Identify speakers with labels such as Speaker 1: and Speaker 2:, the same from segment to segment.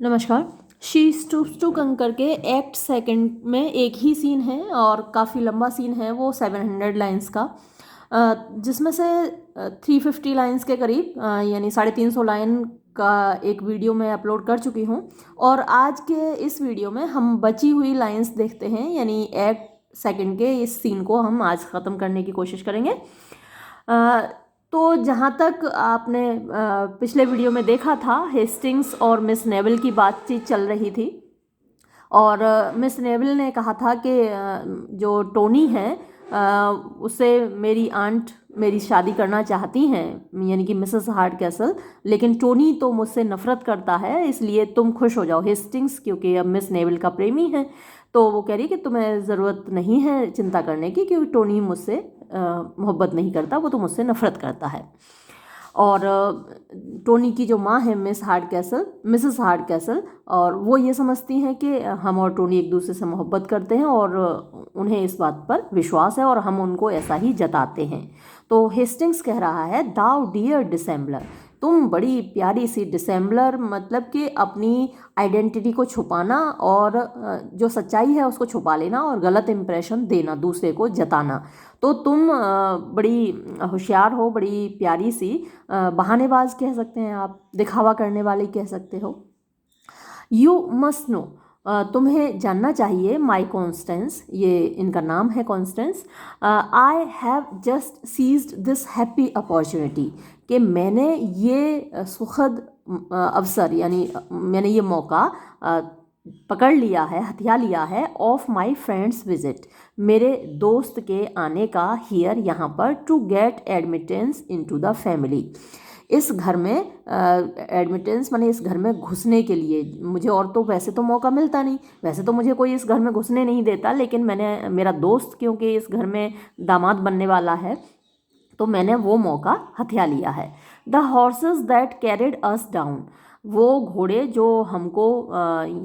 Speaker 1: नमस्कार। She stoops to कंकर के एक्ट सेकंड में एक ही सीन है और काफ़ी लंबा सीन है वो 700 लाइंस का, जिसमें से 350 लाइंस के करीब यानी 350 लाइन का एक वीडियो मैं अपलोड कर चुकी हूँ। और आज के इस वीडियो में हम बची हुई लाइंस देखते हैं, यानी एक्ट सेकंड के इस सीन को हम आज ख़त्म करने की कोशिश करेंगे। तो जहाँ तक आपने पिछले वीडियो में देखा था, हेस्टिंग्स और मिस नेविल की बातचीत चल रही थी और मिस नेविल ने कहा था कि जो टोनी है उससे मेरी आंट मेरी शादी करना चाहती हैं, यानी कि मिसेस हार्डकैसल, लेकिन टोनी तो मुझसे नफ़रत करता है, इसलिए तुम खुश हो जाओ हेस्टिंग्स, क्योंकि अब मिस नेविल का प्रेमी है। तो वो कह रही कि तुम्हें ज़रूरत नहीं है चिंता करने की, क्योंकि टोनी मुझसे मोहब्बत नहीं करता, वो तो मुझसे नफ़रत करता है। और टोनी की जो माँ है मिसेस हार्डकैसल, और वो ये समझती हैं कि हम और टोनी एक दूसरे से मोहब्बत करते हैं और उन्हें इस बात पर विश्वास है और हम उनको ऐसा ही जताते हैं। तो हेस्टिंग्स कह रहा है, दाउ डियर डिसेंबलर, तुम बड़ी प्यारी सी डिसेंबलर, मतलब कि अपनी आइडेंटिटी को छुपाना और जो सच्चाई है उसको छुपा लेना और गलत इंप्रेशन देना, दूसरे को जताना। तो तुम बड़ी होशियार हो, बड़ी प्यारी सी, बहानेबाज कह सकते हैं आप, दिखावा करने वाली कह सकते हो। यू मस्ट नो, तुम्हें जानना चाहिए, माई कॉन्स्टेंस, ये इनका नाम है Constance, I have just seized this happy opportunity, कि मैंने ये सुखद अवसर, यानी मैंने ये मौका पकड़ लिया है, हथिया लिया है, ऑफ माई फ्रेंड्स विजिट, मेरे दोस्त के आने का, हियर यहाँ पर, to get admittance into the family, इस घर में एडमिटेंस माने इस घर में घुसने के लिए। मुझे और तो वैसे तो मौका मिलता नहीं, वैसे तो मुझे कोई इस घर में घुसने नहीं देता, लेकिन मेरा दोस्त क्योंकि इस घर में दामाद बनने वाला है, तो मैंने वो मौका हथिया लिया है। The horses that carried us down, वो घोड़े जो हमको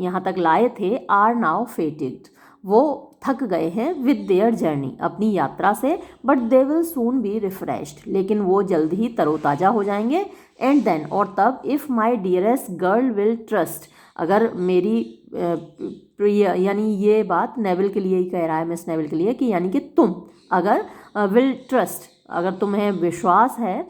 Speaker 1: यहाँ तक लाए थे, आर नाउ फेटिड, वो थक गए हैं, विद देयर जर्नी, अपनी यात्रा से, but they will soon be refreshed, लेकिन वो जल्द ही तरोताज़ा हो जाएंगे। एंड देन, और तब, if my dearest girl will trust, अगर मेरी प्रिय, यानी ये बात नेविल के लिए ही कह रहा है, मिस नेविल के लिए, कि यानी कि तुम अगर विल ट्रस्ट, अगर तुम्हें विश्वास है,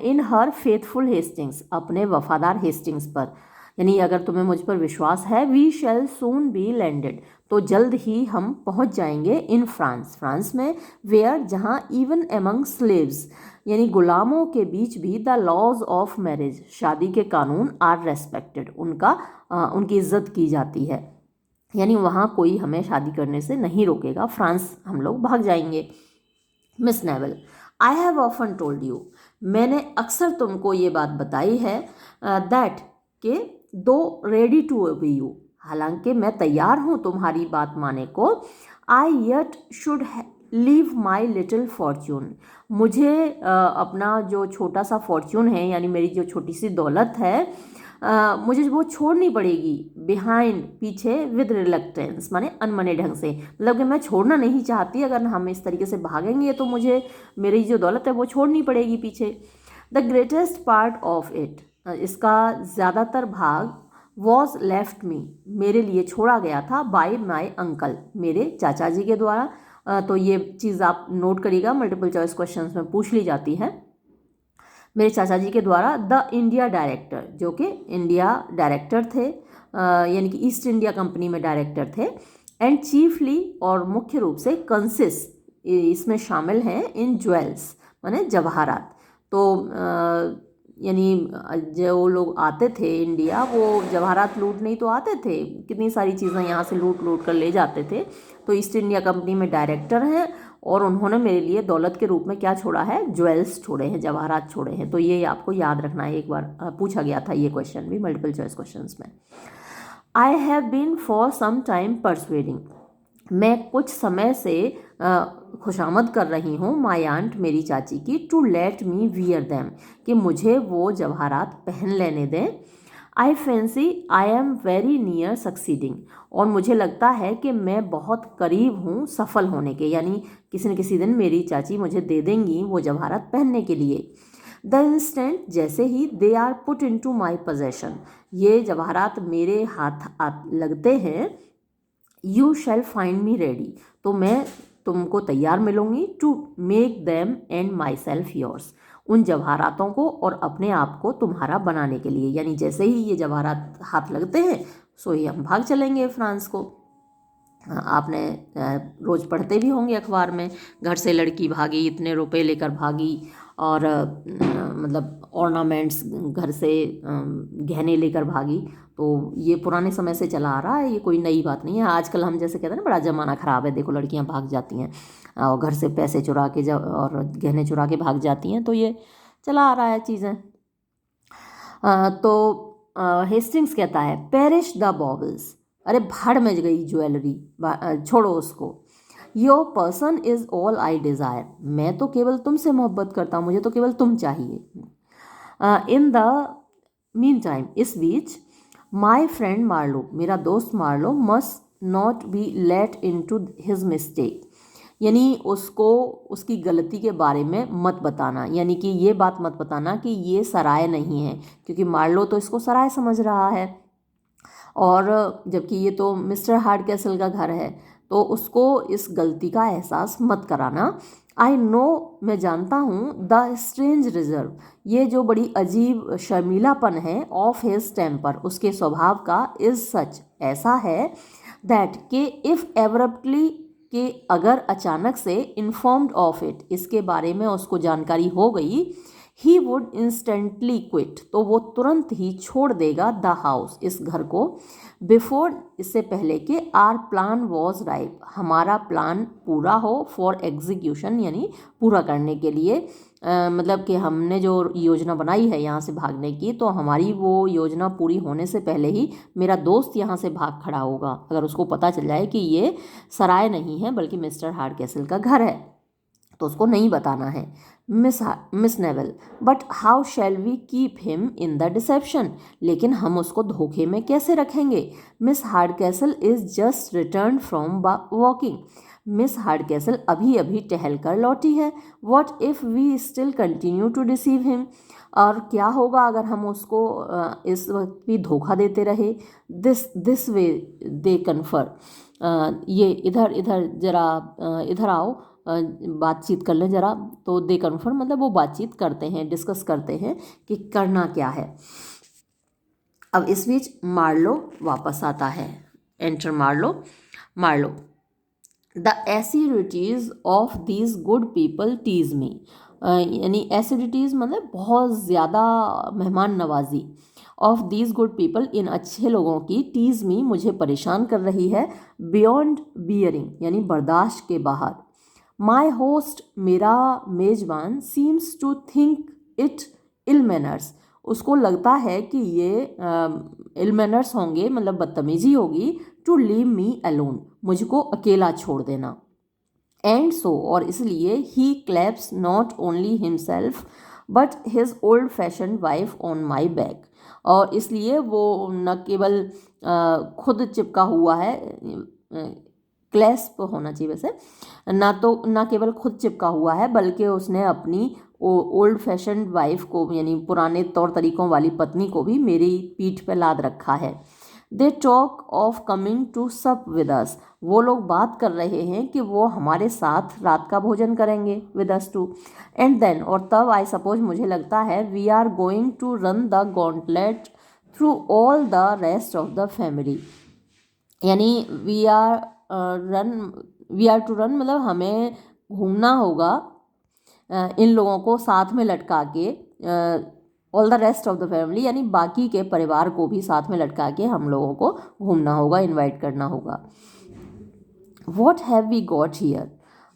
Speaker 1: इन हर फेथफुल हेस्टिंग्स, अपने वफादार हेस्टिंग्स पर, यानी अगर तुम्हें मुझ पर विश्वास है, we shall soon be landed, तो जल्द ही हम पहुंच जाएंगे, इन फ्रांस, फ्रांस में, वेयर, जहां, इवन एमंग स्लेव्स, यानी गुलामों के बीच भी, द लॉज ऑफ मैरिज, शादी के कानून, आर रेस्पेक्टेड, उनकी इज्जत की जाती है, यानी वहाँ कोई हमें शादी करने से नहीं रोकेगा, फ्रांस हम लोग भाग जाएंगे। Miss naval, I have often told you, मैंने अक्सर तुमको ये बात बताई है, दैट, के, दो रेडी टू ओबे यू, हालांकि मैं तैयार हूँ तुम्हारी बात माने को, I yet should leave my little fortune, मुझे अपना जो छोटा सा फॉर्च्यून है, यानी मेरी जो छोटी सी दौलत है, मुझे वो छोड़नी पड़ेगी, बिहाइंड, पीछे, विद रिलक्टेंस, माने अनमने ढंग से, मतलब कि मैं छोड़ना नहीं चाहती, अगर हम इस तरीके से भागेंगे तो मुझे मेरी जो दौलत है वो छोड़नी पड़ेगी पीछे। The greatest part of it, इसका ज़्यादातर भाग, वॉज लेफ्ट मी, मेरे लिए छोड़ा गया था, बाय माई अंकल, मेरे चाचा जी के द्वारा। तो ये चीज़ आप नोट करिएगा, मल्टीपल चॉइस क्वेश्चंस में पूछ ली जाती है, मेरे चाचा जी के द्वारा, द इंडिया डायरेक्टर, जो कि इंडिया डायरेक्टर थे, यानी कि ईस्ट इंडिया कंपनी में डायरेक्टर थे, एंड चीफली, और मुख्य रूप से, कंसिस्ट, इसमें शामिल हैं, इन ज्वेल्स, माने जवाहरात। तो यानी जो लोग आते थे इंडिया, वो जवाहरात लूटने ही तो आते थे, कितनी सारी चीज़ें यहाँ से लूट लूट कर ले जाते थे। तो ईस्ट इंडिया कंपनी में डायरेक्टर हैं और उन्होंने मेरे लिए दौलत के रूप में क्या छोड़ा है, ज्वेल्स छोड़े हैं, जवाहरात छोड़े हैं। तो ये आपको याद रखना है, एक बार पूछा गया था ये क्वेश्चन भी मल्टीपल चॉइस क्वेश्चंस में। I have been for some time persuading, मैं कुछ समय से खुशामद कर रही हूँ, माई आंट, मेरी चाची की, to let me wear them, कि मुझे वो जवाहरात पहन लेने दें। I fancy I am very near succeeding, और मुझे लगता है कि मैं बहुत करीब हूँ सफल होने के, यानी किसी न किसी दिन मेरी चाची मुझे दे देंगी वो जवाहरात पहनने के लिए। द इंस्टेंट जैसे ही they are put into my possession, ये जवाहरात मेरे हाथ लगते हैं, you shall find me ready, तो मैं तुमको तैयार मिलूंगी, to make them and myself yours, उन जवाहरातों को और अपने आप को तुम्हारा बनाने के लिए। यानी जैसे ही ये जवाहरात हाथ लगते हैं सो ही हम भाग चलेंगे फ्रांस को। आपने रोज़ पढ़ते भी होंगे अखबार में, घर से लड़की भागी, इतने रुपए लेकर भागी, और मतलब ऑर्नामेंट्स घर से गहने लेकर भागी। तो ये पुराने समय से चला आ रहा है, ये कोई नई बात नहीं है। आजकल हम जैसे कहते हैं ना बड़ा ज़माना ख़राब है, देखो लड़कियां भाग जाती हैं और घर से पैसे चुरा के जब और गहने चुरा के भाग जाती हैं, तो ये चला आ रहा है चीज़ें। तो हेस्टिंग्स कहता है पेरिश द बॉबल्स, अरे भाड़ में गई ज्वेलरी, छोड़ो उसको। Your person is all I desire, मैं तो केवल तुमसे मोहब्बत करता हूँ, मुझे तो केवल तुम चाहिए। इन द मीन टाइम, इस बीच, माई फ्रेंड मार्लो, मेरा दोस्त Marlow, must not be let into his mistake, यानी उसको उसकी गलती के बारे में मत बताना, यानी कि ये बात मत बताना कि ये सराय नहीं है, क्योंकि मार्लो तो इसको सराय समझ रहा है, और जबकि ये तो मिस्टर हार्डकैसल का घर है, तो उसको इस गलती का एहसास मत कराना। आई नो, मैं जानता हूँ, द स्ट्रेंज रिजर्व, ये जो बड़ी अजीब शर्मीलापन है, ऑफ हिज टेम्पर, उसके स्वभाव का, इज सच, ऐसा है, दैट के इफ़ एब्रप्टली, कि अगर अचानक से, इन्फॉर्म्ड ऑफ इट, इसके बारे में उसको जानकारी हो गई, ही वुड इंस्टेंटली क्विट, तो वो तुरंत ही छोड़ देगा, द हाउस, इस घर को, बिफोर, इससे पहले कि आर प्लान वॉज राइप, हमारा प्लान पूरा हो, फॉर एग्जीक्यूशन, यानी पूरा करने के लिए, मतलब कि हमने जो योजना बनाई है यहाँ से भागने की, तो हमारी वो योजना पूरी होने से पहले ही मेरा दोस्त यहाँ से भाग खड़ा होगा, अगर उसको पता चल जाए कि ये सराय नहीं है बल्कि मिस्टर हार्डकैसल का घर है, तो उसको नहीं बताना है। Miss Neville, but how shall we keep him in the deception, लेकिन हम उसको धोखे में कैसे रखेंगे। Miss Hardcastle is just return from walking, miss Hardcastle अभी अभी टहल कर लौटी है। What if we still continue to deceive him, और क्या होगा अगर हम उसको इस वक्त भी धोखा देते रहे। दिस वे दे कन्फर, ये इधर इधर जरा इधर आओ, बातचीत कर लें ज़रा, तो दे कन्फर्म मतलब वो बातचीत करते हैं, डिस्कस करते हैं कि करना क्या है। अब इस बीच मार्लो वापस आता है, enter Marlow. Marlow, the assiduities of these good people tease me, यानी एसिडिटीज़ मतलब बहुत ज़्यादा मेहमान नवाजी, ऑफ दीज गुड पीपल, इन अच्छे लोगों की, टीज मी मुझे परेशान कर रही है, बियॉन्ड बियरिंग यानी बर्दाश्त के बाहर। माई होस्ट, मेरा मेजबान, seems to think it ill manners, उसको लगता है कि ये इल मैनर्स होंगे, मतलब बदतमीजी होगी, टू लीव मी अलोन, मुझको अकेला छोड़ देना। एंड सो, और इसलिए, he claps not only himself but his old fashion wife on my back, और इसलिए वो न केवल खुद चिपका हुआ है, क्लैस्प होना चाहिए वैसे, ना केवल खुद चिपका हुआ है बल्कि उसने अपनी ओल्ड फैशन वाइफ को, यानी पुराने तौर तरीक़ों वाली पत्नी को भी मेरी पीठ पे लाद रखा है। They talk of coming to sup with us, वो लोग बात कर रहे हैं कि वो हमारे साथ रात का भोजन करेंगे, with us too. And then, और तब, आई सपोज मुझे लगता है, we are going to run the gauntlet through all the rest of the family, यानी वी आर टू रन मतलब हमें घूमना होगा इन लोगों को साथ में लटका के, all the rest of the family, यानी बाकी के परिवार को भी साथ में लटका के हम लोगों को घूमना होगा, इनवाइट करना होगा। What have we got here,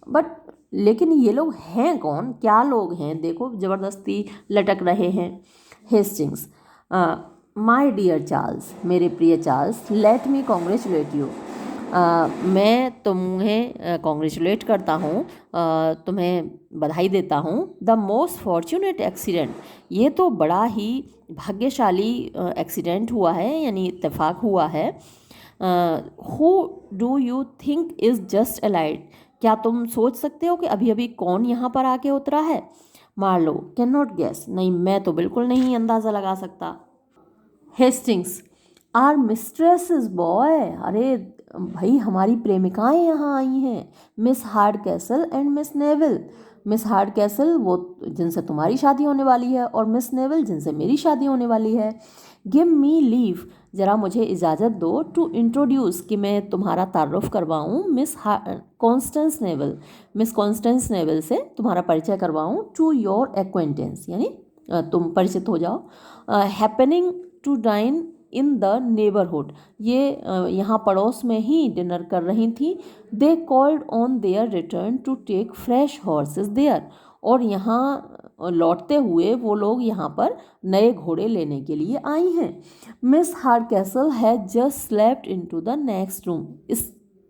Speaker 1: but लेकिन ये लोग हैं कौन, क्या लोग हैं, देखो ज़बरदस्ती लटक रहे हैं। हेस्टिंग्स, माई डियर चार्ल्स, मेरे प्रिय Charles, let me congratulate you, मैं तुम्हें कॉन्ग्रेचुलेट करता हूँ, तुम्हें बधाई देता हूँ। द मोस्ट फॉर्चुनेट एक्सीडेंट, ये तो बड़ा ही भाग्यशाली एक्सीडेंट हुआ है, यानी इत्तेफाक हुआ है। Who do you think is just allied, क्या तुम सोच सकते हो कि अभी अभी कौन यहाँ पर आके उतरा है। मार्लो, कैन नॉट गेस, नहीं मैं तो बिल्कुल नहीं अंदाज़ा लगा सकता। हेस्टिंग्स, आर मिस्ट्रेसेस बॉय, अरे भाई हमारी प्रेमिकाएं यहाँ आई हैं, miss Hardcastle and miss Neville. Miss hard castle वो जिनसे तुम्हारी शादी होने वाली है, और मिस नेविल जिनसे मेरी शादी होने वाली है। गिव मी लीव, ज़रा मुझे इजाज़त दो, टू इंट्रोड्यूस, कि मैं तुम्हारा तारुफ करवाऊँ miss Constance Neville, miss Constance Neville से तुम्हारा परिचय करवाऊँ, टू योर एक्वेंटेंस, यानी तुम परिचित हो जाओ। Happening to dine in the neighbourhood, ये यहाँ पड़ोस में ही डिनर कर रही थी। They called on their return to take fresh horses there, और यहाँ लौटते हुए वो लोग यहाँ पर नए घोड़े लेने के लिए आई हैं। Miss Hardcastle has just slept into the next room,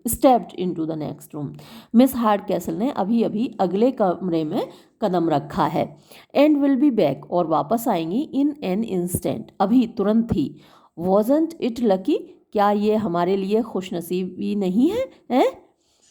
Speaker 1: stepped into the next room, miss Hardcastle ने अभी अभी अगले कमरे में कदम रखा है। एंड विल बी बैक, और वापस आएंगी इन एन इंस्टेंट, अभी तुरंत ही। वॉजंट इट लकी, क्या ये हमारे लिए खुशनसीबी नहीं है, हैं?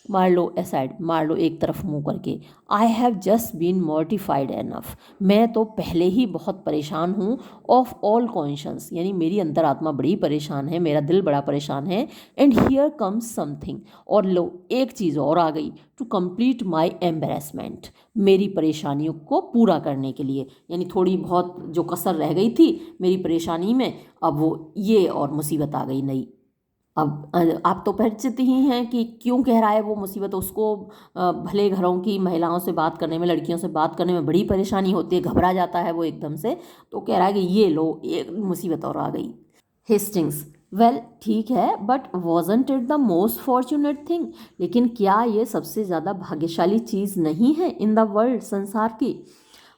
Speaker 1: मार्लो एसाइड, मार्लो एक तरफ मुंह करके, I have just been mortified enough, मैं तो पहले ही बहुत परेशान हूँ। ऑफ ऑल कॉन्शंस, यानी मेरी अंतरात्मा बड़ी परेशान है, मेरा दिल बड़ा परेशान है। एंड हियर कम्स समथिंग, और लो एक चीज़ और आ गई, टू कंप्लीट माई एम्बेरसमेंट, मेरी परेशानियों को पूरा करने के लिए, यानी थोड़ी बहुत जो कसर रह गई थी मेरी परेशानी में, अब वो ये और मुसीबत आ गई नई। अब आप तो परिचित ही हैं कि क्यों कह रहा है वो मुसीबत, उसको भले घरों की महिलाओं से बात करने में, लड़कियों से बात करने में बड़ी परेशानी होती है, घबरा जाता है वो एकदम से, तो कह रहा है कि ये लो एक मुसीबत और आ गई। हेस्टिंग्स, वेल ठीक है, but wasn't it the most fortunate thing, लेकिन क्या ये सबसे ज़्यादा भाग्यशाली चीज़ नहीं है इन द वर्ल्ड, संसार की।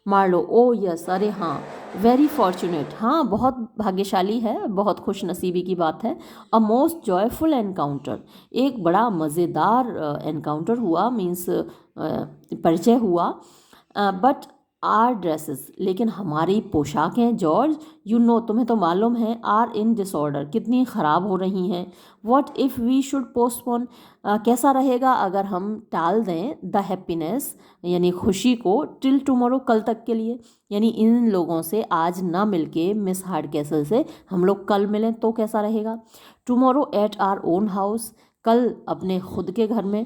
Speaker 1: मार्लो, ओ यस, अरे हाँ, वेरी फॉर्चुनेट, हाँ बहुत भाग्यशाली है, बहुत खुश नसीबी की बात है। अ मोस्ट जॉयफुल एनकाउंटर, एक बड़ा मज़ेदार एनकाउंटर हुआ, मीन्स परिचय हुआ। बट आर ड्रेसेस, लेकिन हमारी पोशाकें जॉर्ज, यू नो, तुम्हें तो मालूम है, आर इन डिसऑर्डर, कितनी ख़राब हो रही हैं। What if we should postpone, कैसा रहेगा अगर हम टाल दें द हैप्पीनेस, यानी खुशी को, टिल टुमारो, कल तक के लिए, यानी इन लोगों से आज ना मिलके मिस हार्डकैसल से हम लोग कल मिलें तो कैसा रहेगा। Tomorrow at our own house, कल अपने खुद के घर में।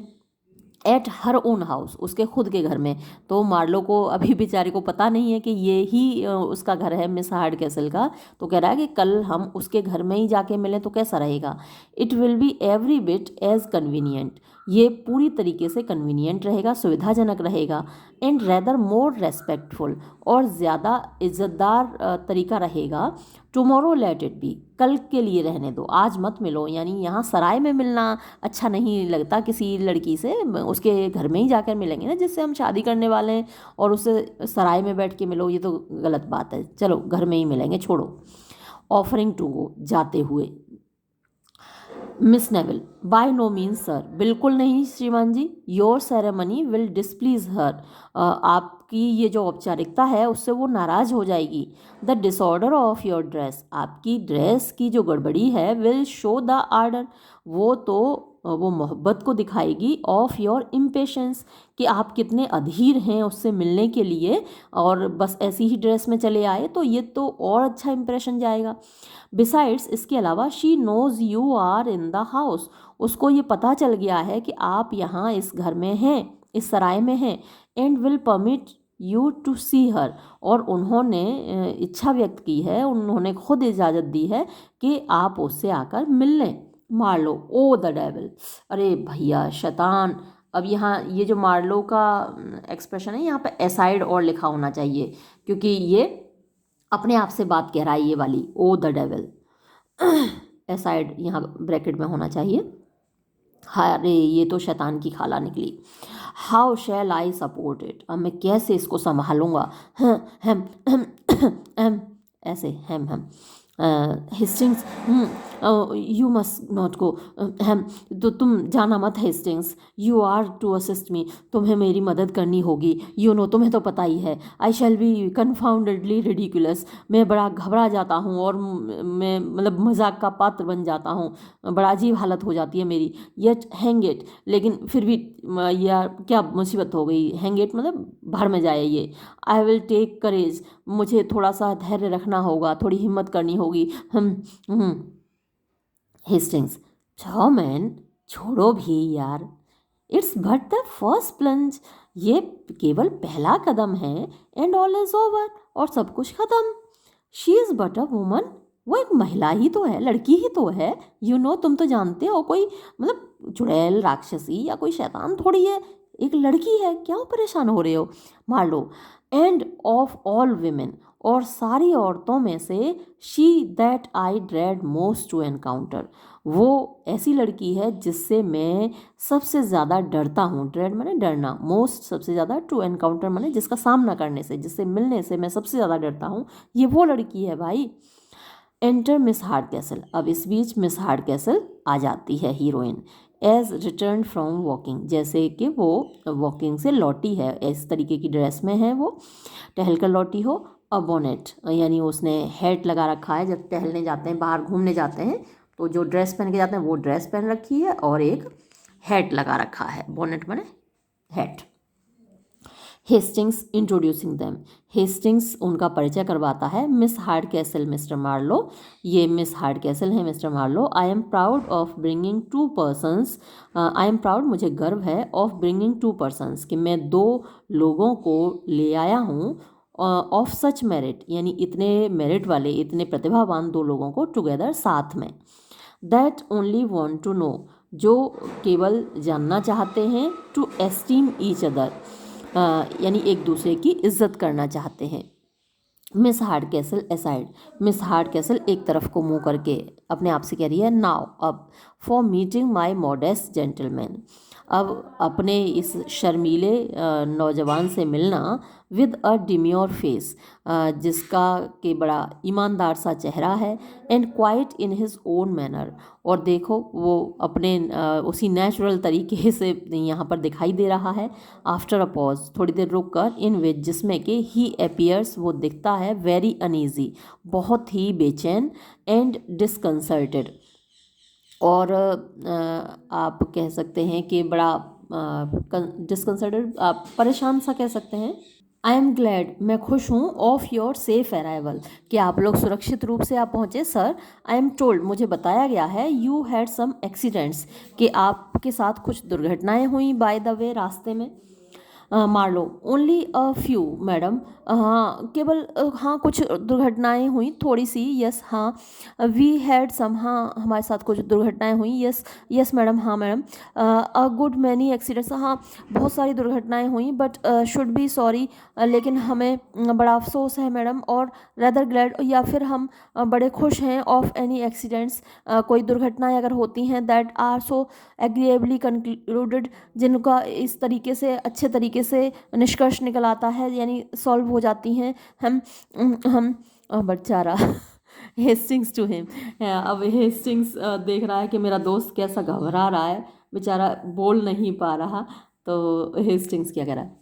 Speaker 1: एट हर ओन हाउस, उसके खुद के घर में, तो मार्लो को अभी बेचारे को पता नहीं है कि ये ही उसका घर है मिस हार्डकैसल का, तो कह रहा है कि कल हम उसके घर में ही जाके मिलें तो कैसा रहेगा। It will be every bit as convenient, ये पूरी तरीके से कन्वीनियंट रहेगा, सुविधाजनक रहेगा। एंड रेदर मोर रेस्पेक्टफुल, और ज़्यादा इज़्ज़तदार तरीका रहेगा। टुमारो लेट इट बी, कल के लिए रहने दो, आज मत मिलो, यानी यहाँ सराय में मिलना अच्छा नहीं लगता किसी लड़की से, उसके घर में ही जाकर मिलेंगे ना जिससे हम शादी करने वाले हैं, और उससे सराय में बैठ के मिलो, ये तो गलत बात है, चलो घर में ही मिलेंगे, छोड़ो। ऑफरिंग टू गो, जाते हुए। Miss Neville, by no means sir, बिल्कुल नहीं श्रीमान जी, your ceremony will displease her, आपकी ये जो औपचारिकता है उससे वो नाराज़ हो जाएगी। The disorder of your dress, आपकी ड्रेस की जो गड़बड़ी है, विल शो द आर्डर, वो तो वो मोहब्बत को दिखाएगी। ऑफ योर इम्पेशेंस, कि आप कितने अधीर हैं उससे मिलने के लिए, और बस ऐसी ही ड्रेस में चले आए तो ये तो और अच्छा इंप्रेशन जाएगा। बिसाइड्स, इसके अलावा, she knows you are in the house, उसको ये पता चल गया है कि आप यहाँ इस घर में हैं, इस सराय में हैं। And will permit you to see her, और उन्होंने इच्छा व्यक्त की है, उन्होंने खुद इजाज़त दी है कि आप उससे आकर मिल लें। मार्लो, ओ द डेविल, अरे भैया शैतान, अब यहाँ ये जो मार्लो का एक्सप्रेशन है यहाँ पे एसाइड और लिखा होना चाहिए, क्योंकि ये अपने आप से बात कह रहा है ये वाली, ओ द डेविल, एसाइड यहाँ ब्रैकेट में होना चाहिए। हाँ, अरे ये तो शैतान की खाला निकली। How shall I support it, अब मैं कैसे इसको संभालूंगा। हम ऐसे हम Hastings, you must not go, हम तो तुम जाना मत Hastings, you are to assist me, तुम्हें मेरी मदद करनी होगी, यू नो तुम्हें तो पता ही है, आई शैल बी कन्फाउंडेडली रिडिकुलस, मैं बड़ा घबरा जाता हूँ और मैं मतलब मजाक का पात्र बन जाता हूँ, बड़ा अजीब हालत हो जाती है मेरी, येट हैंग इट, लेकिन फिर भी यार क्या मुसीबत हो गई, हैंग इट मतलब भाड़ में जाए ये, आई विल टेक करेज, मुझे थोड़ा सा धैर्य रखना होगा, थोड़ी हिम्मत करनी होगी, हम हेस्टिंग्स, जाओ मैन, छोड़ो भी यार, it's but the first plunge, ये केवल पहला कदम है, एंड ऑल इज ओवर, और सब कुछ खत्म, she is but a woman, वो एक महिला ही तो है, लड़की ही तो है, यू नो तुम तो जानते हो, कोई मतलब चुड़ैल राक्षसी या कोई शैतान थोड़ी है, एक लड़की है, क्या परेशान हो रहे हो, Marlow, and of all women, और सारी औरतों में से she that I dread most to encounter, वो ऐसी लड़की है जिससे मैं सबसे ज़्यादा डरता हूँ, ड्रेड माने डरना, मोस्ट सबसे ज़्यादा, टू एनकाउंटर माने जिसका सामना करने से, जिससे मिलने से मैं सबसे ज़्यादा डरता हूँ, ये वो लड़की है भाई। एंटर मिस हार्ड कैसल, अब इस बीच मिस हार्ड कैसल आ जाती है heroine, as return from walking, जैसे कि वो वॉकिंग से लौटी है, इस तरीके की ड्रेस में है वो, टहल कर लौटी हो, अ बोनेट यानी उसने हैट लगा रखा है, जब टहलने जाते हैं बाहर घूमने जाते हैं तो जो ड्रेस पहन के जाते हैं वो ड्रेस पहन रखी है, और एक हैट लगा रखा है, बोनेट माने hat. Hastings introducing them, Hastings उनका परिचय करवाता है, Miss Hardcastle Mister Marlow, ये मिस हार्ड कैसल है Mister Marlow, I am proud of bringing two persons, I am proud मुझे गर्व है, ऑफ ब्रिंगिंग टू पर्सनस कि मैं दो लोगों को ले आया हूँ, ऑफ सच मेरिट यानी इतने मेरिट वाले, इतने प्रतिभावान दो लोगों को टुगेदर साथ में, that only want to know, जो केवल जानना चाहते हैं, टू एस्टीम ईच अदर यानी एक दूसरे की इज्जत करना चाहते हैं। Miss hard castle aside, miss hard castle एक तरफ को मुंह करके अपने आप से कह रही है, नाउ अब for meeting my modest gentleman, अब अपने इस शर्मीले नौजवान से मिलना, विद अ डिम्योर फेस, जिसका के बड़ा ईमानदार सा चेहरा है, and quite in his own manner, और देखो वो अपने उसी नेचुरल तरीके से यहाँ पर दिखाई दे रहा है, आफ्टर अ पॉज थोड़ी देर रुक कर, इन विच जिसमें कि ही अपियर्स वो दिखता है, वेरी अनईजी बहुत ही बेचैन, एंड डिसकंसर्टेड, और आप कह सकते हैं कि बड़ा डिसकंसर्टेड, आप परेशान सा कह सकते हैं। आई एम ग्लैड मैं खुश हूँ, ऑफ योर सेफ अराइवल कि आप लोग सुरक्षित रूप से आप पहुँचे सर, आई एम टोल्ड मुझे बताया गया है, यू हैड सम एक्सीडेंट्स कि आपके साथ कुछ दुर्घटनाएं हुई बाय द वे रास्ते में, मार लो, ओनली अ फ्यू मैडम, हाँ केवल हाँ कुछ दुर्घटनाएं हुई थोड़ी सी, यस हाँ, वी हैड सम, हाँ हमारे साथ कुछ दुर्घटनाएं हुई, यस यस मैडम, हाँ madam, a good many accidents, हाँ बहुत सारी दुर्घटनाएं हुई, बट शुड बी सॉरी, लेकिन हमें बड़ा अफसोस है मैडम, और रदर ग्लैड या फिर हम बड़े खुश हैं, ऑफ एनी एक्सीडेंट्स कोई दुर्घटनाएं अगर होती हैं, दैट आर सो एग्रीएबली कंक्लूडेड, जिनका इस तरीके से अच्छे तरीके से निष्कर्ष निकल आता है, यानी सॉल्व हो जाती हैं, हम बेचारा हेस्टिंग्स टू हिम, अब हेस्टिंग्स देख रहा है कि मेरा दोस्त कैसा घबरा रहा है, बेचारा बोल नहीं पा रहा, तो हेस्टिंग्स क्या कह रहा है,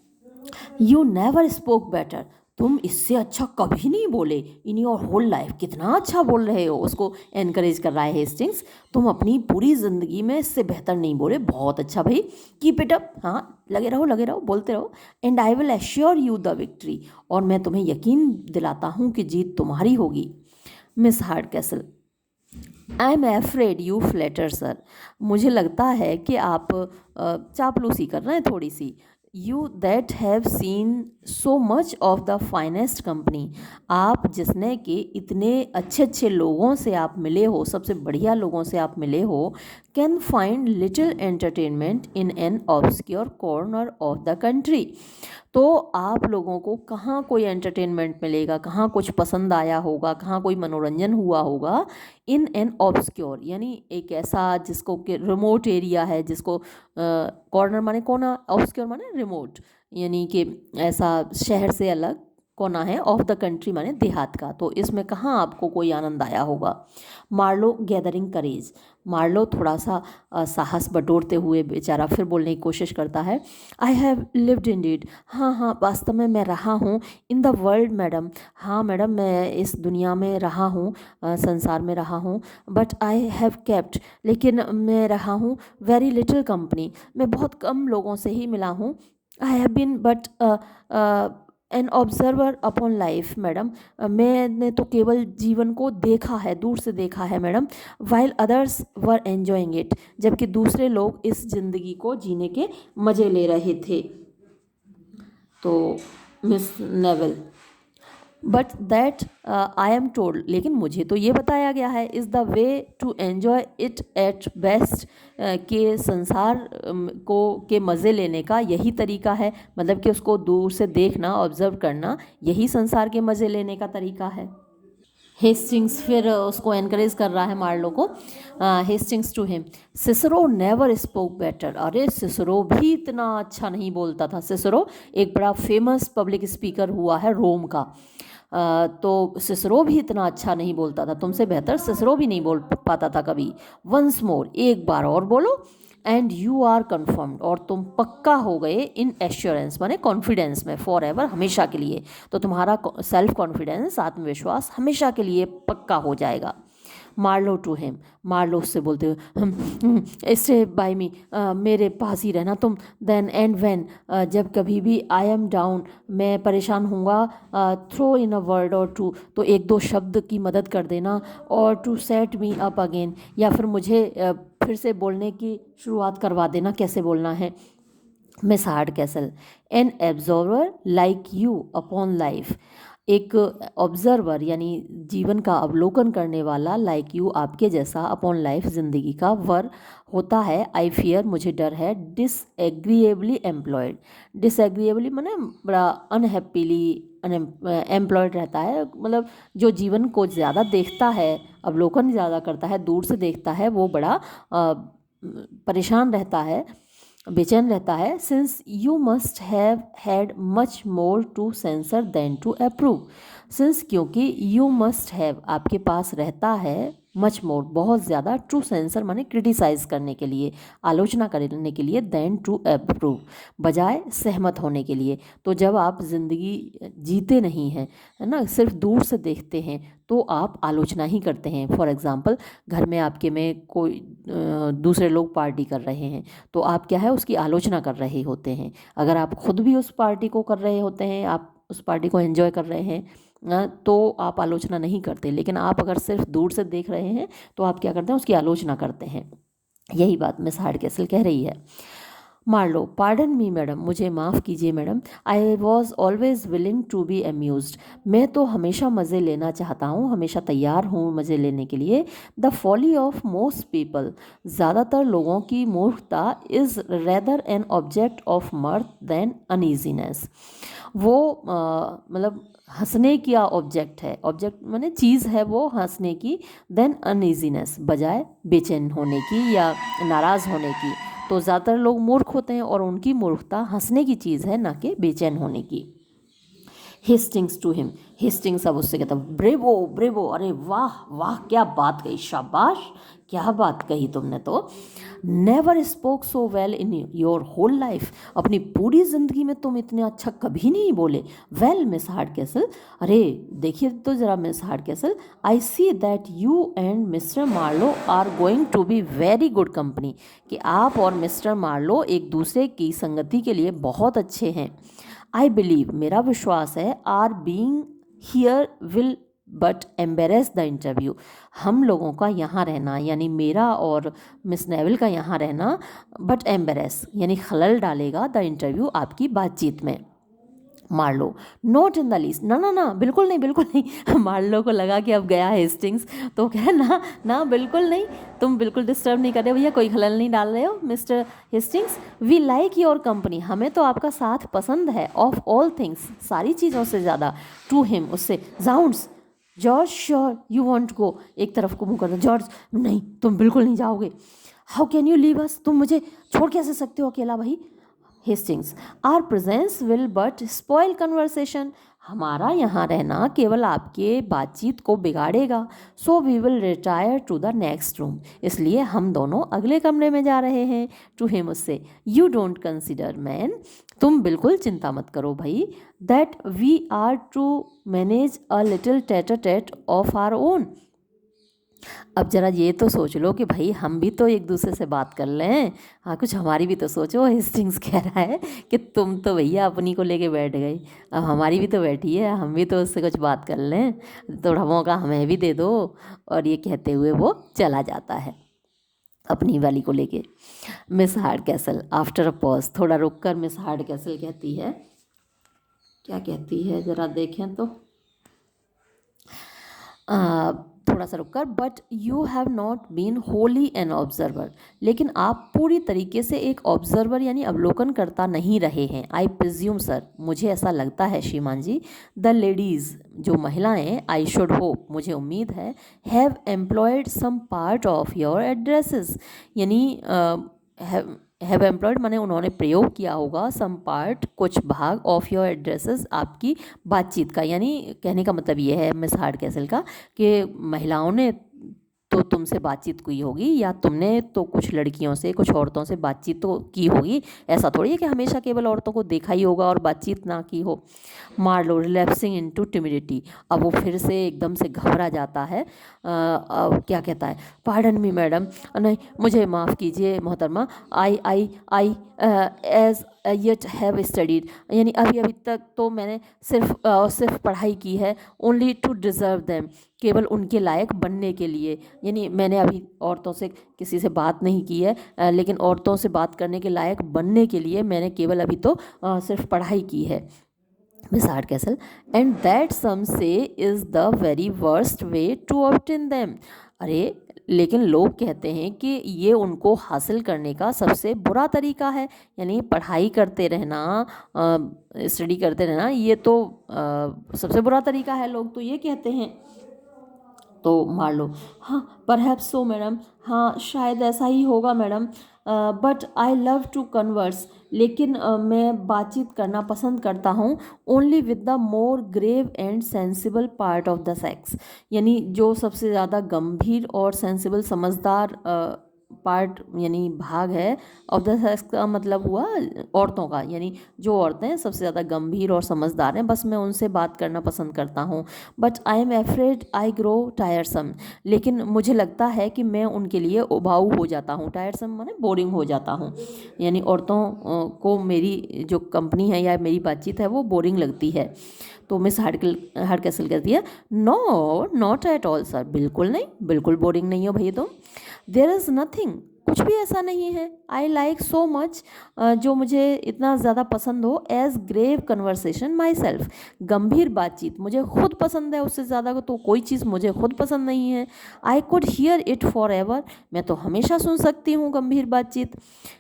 Speaker 1: यू नेवर स्पोक बेटर, तुम इससे अच्छा कभी नहीं बोले इन योर होल लाइफ, कितना अच्छा बोल रहे हो, उसको एनकरेज कर रहा है हेस्टिंग्स, तुम अपनी पूरी ज़िंदगी में इससे बेहतर नहीं बोले, बहुत अच्छा भाई, कीप इट अप, हाँ लगे रहो बोलते रहो, and I will assure you the victory, और मैं तुम्हें यकीन दिलाता हूँ कि जीत तुम्हारी होगी। Miss Hardcastle, I am afraid you flatter sir, मुझे लगता है कि आप चापलूसी कर रहे हैं थोड़ी सी, you that have seen so much of the finest company, आप जिसने कि इतने अच्छे अच्छे लोगों से आप मिले हो, सबसे बढ़िया लोगों से आप मिले हो, can find little entertainment in an obscure corner of the country, तो आप लोगों को कहाँ कोई एंटरटेनमेंट मिलेगा, कहाँ कुछ पसंद आया होगा, कहाँ कोई मनोरंजन हुआ होगा, इन एन ऑब्सक्योर यानी एक ऐसा जिसको कि रिमोट एरिया है, जिसको कॉर्नर माने कोना, ऑब्सक्योर माने रिमोट, यानी कि ऐसा शहर से अलग, कोना है, ऑफ द कंट्री माने देहात का, तो इसमें कहाँ आपको कोई आनंद आया होगा। मार्लो गैदरिंग करेज, मार्लो थोड़ा सा साहस बटोरते हुए बेचारा फिर बोलने की कोशिश करता है। आई हैव लिव्ड इंडीड, हाँ हाँ वास्तव में मैं रहा हूँ। इन द वर्ल्ड मैडम, हाँ मैडम मैं इस दुनिया में रहा हूँ, संसार में रहा हूँ। बट आई हैव केप्ट, लेकिन मैं रहा हूँ वेरी लिटिल कंपनी, मैं बहुत कम लोगों से ही मिला हूँ। I have been but an observer upon life madam, मैंने तो केवल जीवन को देखा है, दूर से देखा है madam. While others were enjoying it, जबकि दूसरे लोग इस जिंदगी को जीने के मज़े ले रहे थे। तो Miss Neville, but that I am told, लेकिन मुझे तो ये बताया गया है, is the way to enjoy it at best, के संसार को के मज़े लेने का यही तरीका है, मतलब कि उसको दूर से देखना, ऑब्जर्व करना, यही संसार के मज़े लेने का तरीका है। हेस्टिंग्स फिर उसको एनकरेज कर रहा है मार्लो को। Hastings to him, Cicero never spoke better, अरे सिसरो भी इतना अच्छा नहीं बोलता था। सिसरो एक बड़ा फेमस पब्लिक स्पीकर हुआ है रोम का, तो सिसरो भी इतना अच्छा नहीं बोलता था, तुमसे बेहतर सिसरो भी नहीं बोल पाता था कभी। वंस मोर, एक बार और बोलो। एंड यू आर कन्फर्म्ड, और तुम पक्का हो गए, इन एश्योरेंस माने कॉन्फिडेंस में, फॉर एवर हमेशा के लिए, तो तुम्हारा सेल्फ कॉन्फिडेंस आत्मविश्वास हमेशा के लिए पक्का हो जाएगा। मार्लो टू हिम, मार्लो उससे बोलते हुए, स्टे बाय मी, मेरे पास ही रहना तुम। देन एंड व्हेन, जब कभी भी आई एम डाउन, मैं परेशान होऊंगा, throw in a word or two, तो एक दो शब्द की मदद कर देना, or to set me up again, या फिर मुझे फिर से बोलने की शुरुआत करवा देना, कैसे बोलना है। Miss Hardcastle, an observer like you upon life, एक ऑब्जर्वर यानी जीवन का अवलोकन करने वाला, लाइक यू आपके जैसा, अपॉन लाइफ जिंदगी का, वर होता है। आई फियर मुझे डर है। डिसएग्रीएबली एम्प्लॉयड, डिसएग्रीएबली माने बड़ा अनहैप्पीली एम्प्लॉयड रहता है, मतलब जो जीवन को ज़्यादा देखता है, अवलोकन ज़्यादा करता है, दूर से देखता है, वो बड़ा परेशान रहता है, बेचैन रहता है। Since you must have had much more to censure than to approve, since क्योंकि यू मस्ट हैव आपके पास रहता है, मच मोर बहुत ज़्यादा, टू सेंसर माने क्रिटिसाइज करने के लिए, आलोचना करने के लिए, देन टू अप्रूव बजाय सहमत होने के लिए। तो जब आप ज़िंदगी जीते नहीं हैं, है ना, सिर्फ दूर से देखते हैं, तो आप आलोचना ही करते हैं। फॉर एग्ज़ाम्पल, घर में आपके में कोई दूसरे लोग पार्टी कर रहे हैं, तो आप क्या है उसकी आलोचना कर रहे होते हैं। अगर आप खुद भी उस पार्टी को कर रहे होते हैं, आप उस पार्टी को एंजॉय कर रहे हैं, तो आप आलोचना नहीं करते। लेकिन आप अगर सिर्फ दूर से देख रहे हैं, तो आप क्या करते हैं, उसकी आलोचना करते हैं। यही बात मिस हार्डकेसल कह रही है। मार्लो, पार्डन मी मैडम, मुझे माफ़ कीजिए madam. I was always willing to be amused, मैं तो हमेशा मज़े लेना चाहता हूँ, हमेशा तैयार हूँ मज़े लेने के लिए। The folly of most people, ज़्यादातर लोगों की मूर्खता, is rather an object of mirth than uneasiness, वो मतलब हंसने की ऑब्जेक्ट है, ऑब्जेक्ट माने चीज़ है वो हंसने की, देन अनईजीनेस बजाय बेचैन होने की या नाराज़ होने की। तो ज़्यादातर लोग मूर्ख होते हैं, और उनकी मूर्खता हंसने की चीज़ है, ना कि बेचैन होने की। हेस्टिंग्स टू हिम, हेस्टिंग्स अब उससे कहता, ब्रेवो ब्रेवो, अरे वाह वाह क्या बात कही, शाबाश क्या बात कही तुमने तो। Never spoke so well in your whole life, अपनी पूरी ज़िंदगी में तुम इतने अच्छा कभी नहीं बोले। वेल मिस हार्डकेसल, अरे देखिए तो ज़रा miss Hardcastle, I see that you and mister Marlow are going to be very good company, कि आप और मिस्टर मार्लो एक दूसरे की संगति के लिए बहुत अच्छे हैं। आई बिलीव, मेरा विश्वास है, our being here will but embarrass the interview, हम लोगों का यहाँ रहना यानी मेरा और मिस नेविल का यहाँ रहना, बट एम्बेरेस यानी खलल डालेगा, द इंटरव्यू आपकी बातचीत में। Marlow, not in the least, ना ना ना बिल्कुल नहीं बिल्कुल नहीं। मार्लो को लगा कि अब गया हेस्टिंग्स, तो क्या ना ना बिल्कुल नहीं, तुम बिल्कुल डिस्टर्ब नहीं कर रहे भैया, कोई खलल नहीं डाल रहे हो mister Hastings. We like your company, हमें तो आपका साथ पसंद है, ऑफ ऑल थिंग्स, सारी चीज़ों से ज़्यादा। टू हिम, उससे, जाउंड्स जॉर्ज, श्योर यू वॉन्ट गो, एक तरफ को मुँह कर दो, जॉर्ज नहीं तुम बिल्कुल नहीं जाओगे। How can you leave us, तुम मुझे छोड़ कैसे सकते हो अकेला भाई। Hastings, our presence will but spoil conversation, हमारा यहाँ रहना केवल आपके बातचीत को बिगाड़ेगा। So we will retire to the next room, इसलिए हम दोनों अगले कमरे में जा रहे हैं। टू हिम, उससे, यू डोंट कंसिडर मैन, तुम बिल्कुल चिंता मत करो भाई, that we are to manage a little TET a tete of our own. अब जरा ये तो सोच लो कि भाई हम भी तो एक दूसरे से बात कर लें, हाँ कुछ हमारी भी तो सोचो। हेस्टिंग्स कह रहा है कि तुम तो भैया अपनी को लेके बैठ गई, अब हमारी भी तो बैठी है, हम भी तो उससे कुछ बात कर लें, थोड़ा मौका हमें भी दे दो। और ये कहते हुए वो चला जाता है अपनी वाली को लेके। Miss hard castle, after a pause, थोड़ा रुक कर मिस हार्ड कैसल कहती है, क्या कहती है ज़रा देखें तो, थोड़ा सा रुककर, but you have not been wholly an observer, लेकिन आप पूरी तरीके से एक ऑब्जर्वर यानी अवलोकन करता नहीं रहे हैं। आई प्रिज्यूम सर, मुझे ऐसा लगता है श्रीमान जी, द लेडीज़, जो महिलाएं, आई शुड होप, मुझे उम्मीद है, have employed some part of your addresses, यानी हैव एम्प्लॉयड माने उन्होंने प्रयोग किया होगा, सम पार्ट, कुछ भाग, ऑफ योर एड्रेसेस, आपकी बातचीत का, यानी कहने का मतलब ये है मिस हार्ड कैसल का कि महिलाओं ने तो तुमसे बातचीत की होगी, या तुमने तो कुछ लड़कियों से, कुछ औरतों से बातचीत तो की होगी, ऐसा थोड़ी है कि हमेशा केवल औरतों को देखा ही होगा और बातचीत ना की हो। मार्लो, रिलैप्सिंग इनटू टिमिडिटी, अब वो फिर से एकदम से घबरा जाता है। क्या कहता है, पार्डन मी मैडम, नहीं मुझे माफ़ कीजिए मोहतरमा, I as yet have studied, यानी अभी अभी तक तो मैंने सिर्फ पढ़ाई की है, ओनली टू डिज़र्व देम, केवल उनके लायक बनने के लिए, यानी मैंने अभी औरतों से किसी से बात नहीं की है, लेकिन औरतों से बात करने के लायक बनने के लिए मैंने केवल अभी तो सिर्फ पढ़ाई की है। Miss Hardcastle, and that some say is the very worst way to obtain them, अरे लेकिन लोग कहते हैं कि ये उनको हासिल करने का सबसे बुरा तरीका है, यानी पढ़ाई करते रहना, स्टडी करते रहना, ये तो सबसे बुरा तरीका है, लोग तो ये कहते हैं। तो मार लो, हाँ परहैप्स सो मैडम, हाँ शायद ऐसा ही होगा madam, but I love to converse, लेकिन मैं बातचीत करना पसंद करता हूँ, only with the more grave and sensible part of the sex, यानी जो सबसे ज़्यादा गंभीर और सेंसिबल समझदार पार्ट यानी भाग है ऑफ द सेक्स का मतलब हुआ औरतों का, यानी जो औरतें सबसे ज़्यादा गंभीर और समझदार हैं, बस मैं उनसे बात करना पसंद करता हूँ। But I am afraid I grow टायरसम, लेकिन मुझे लगता है कि मैं उनके लिए उबाऊ हो जाता हूँ, टायरसम माने बोरिंग हो जाता हूँ, यानी औरतों को मेरी जो कंपनी है या मेरी बातचीत है वो बोरिंग लगती है। तो मिस हार्ड कैसल कहती है, no not at all sir, बिल्कुल नहीं, बिल्कुल बोरिंग नहीं हो भैया तुम। देयर इज़ नथिंग, कुछ भी ऐसा नहीं है, आई लाइक सो मच, जो मुझे इतना ज़्यादा पसंद हो, as grave conversation myself, गंभीर बातचीत मुझे खुद पसंद है, उससे ज़्यादा को तो कोई चीज़ मुझे खुद पसंद नहीं है। I could hear it for ever, मैं तो हमेशा सुन सकती हूँ गंभीर बातचीत।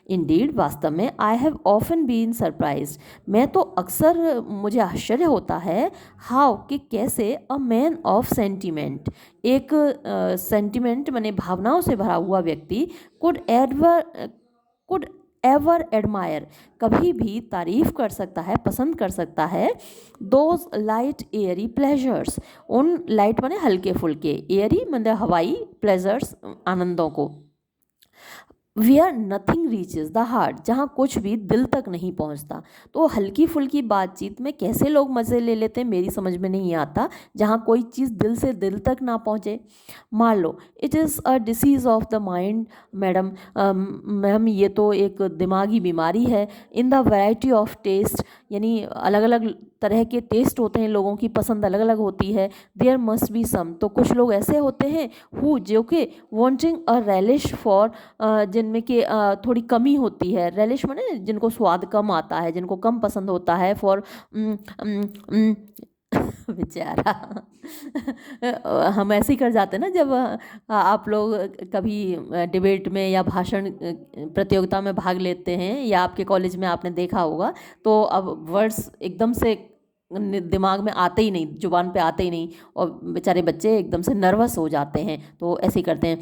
Speaker 1: इंडीड, वास्तव में, I have often been surprise, मैं तो अक्सर मुझे आश्चर्य होता है, हाउ कि कैसे, अ मैन ऑफ सेंटिमेंट, एक सेंटिमेंट माने भावनाओं से भरा हुआ व्यक्ति, कुड एवर एडमायर, कभी भी तारीफ कर सकता है, पसंद कर सकता है, दोज लाइट एयरी प्लेजर्स, उन लाइट माने हल्के फुल्के, एयरी मतलब हवाई, प्लेजर्स आनंदों को, where nothing reaches the heart, जहाँ कुछ भी दिल तक नहीं पहुँचता। तो हल्की फुल्की बातचीत में कैसे लोग मज़े ले लेते हैं मेरी समझ में नहीं आता, जहाँ कोई चीज़ दिल से दिल तक ना पहुँचे। मान लो, it is a disease of the mind madam, ma'am ये तो एक दिमागी बीमारी है, in the variety of taste, यानी अलग अलग तरह के टेस्ट होते हैं, लोगों की पसंद अलग अलग होती है, देयर मस्ट बी सम, तो कुछ लोग ऐसे होते हैं हु जो कि वांटिंग अ रेलिश फॉर, जिनमें कि थोड़ी कमी होती है, रेलिश माने जिनको स्वाद कम आता है, जिनको कम पसंद होता है, फॉर बेचारा हम ऐसे ही कर जाते हैं ना जब आप लोग कभी डिबेट में या भाषण प्रतियोगिता में भाग लेते हैं, या आपके कॉलेज में आपने देखा होगा, तो अब वर्ड्स एकदम से दिमाग में आते ही नहीं, जुबान पे आते ही नहीं, और बेचारे बच्चे एकदम से नर्वस हो जाते हैं, तो ऐसे ही करते हैं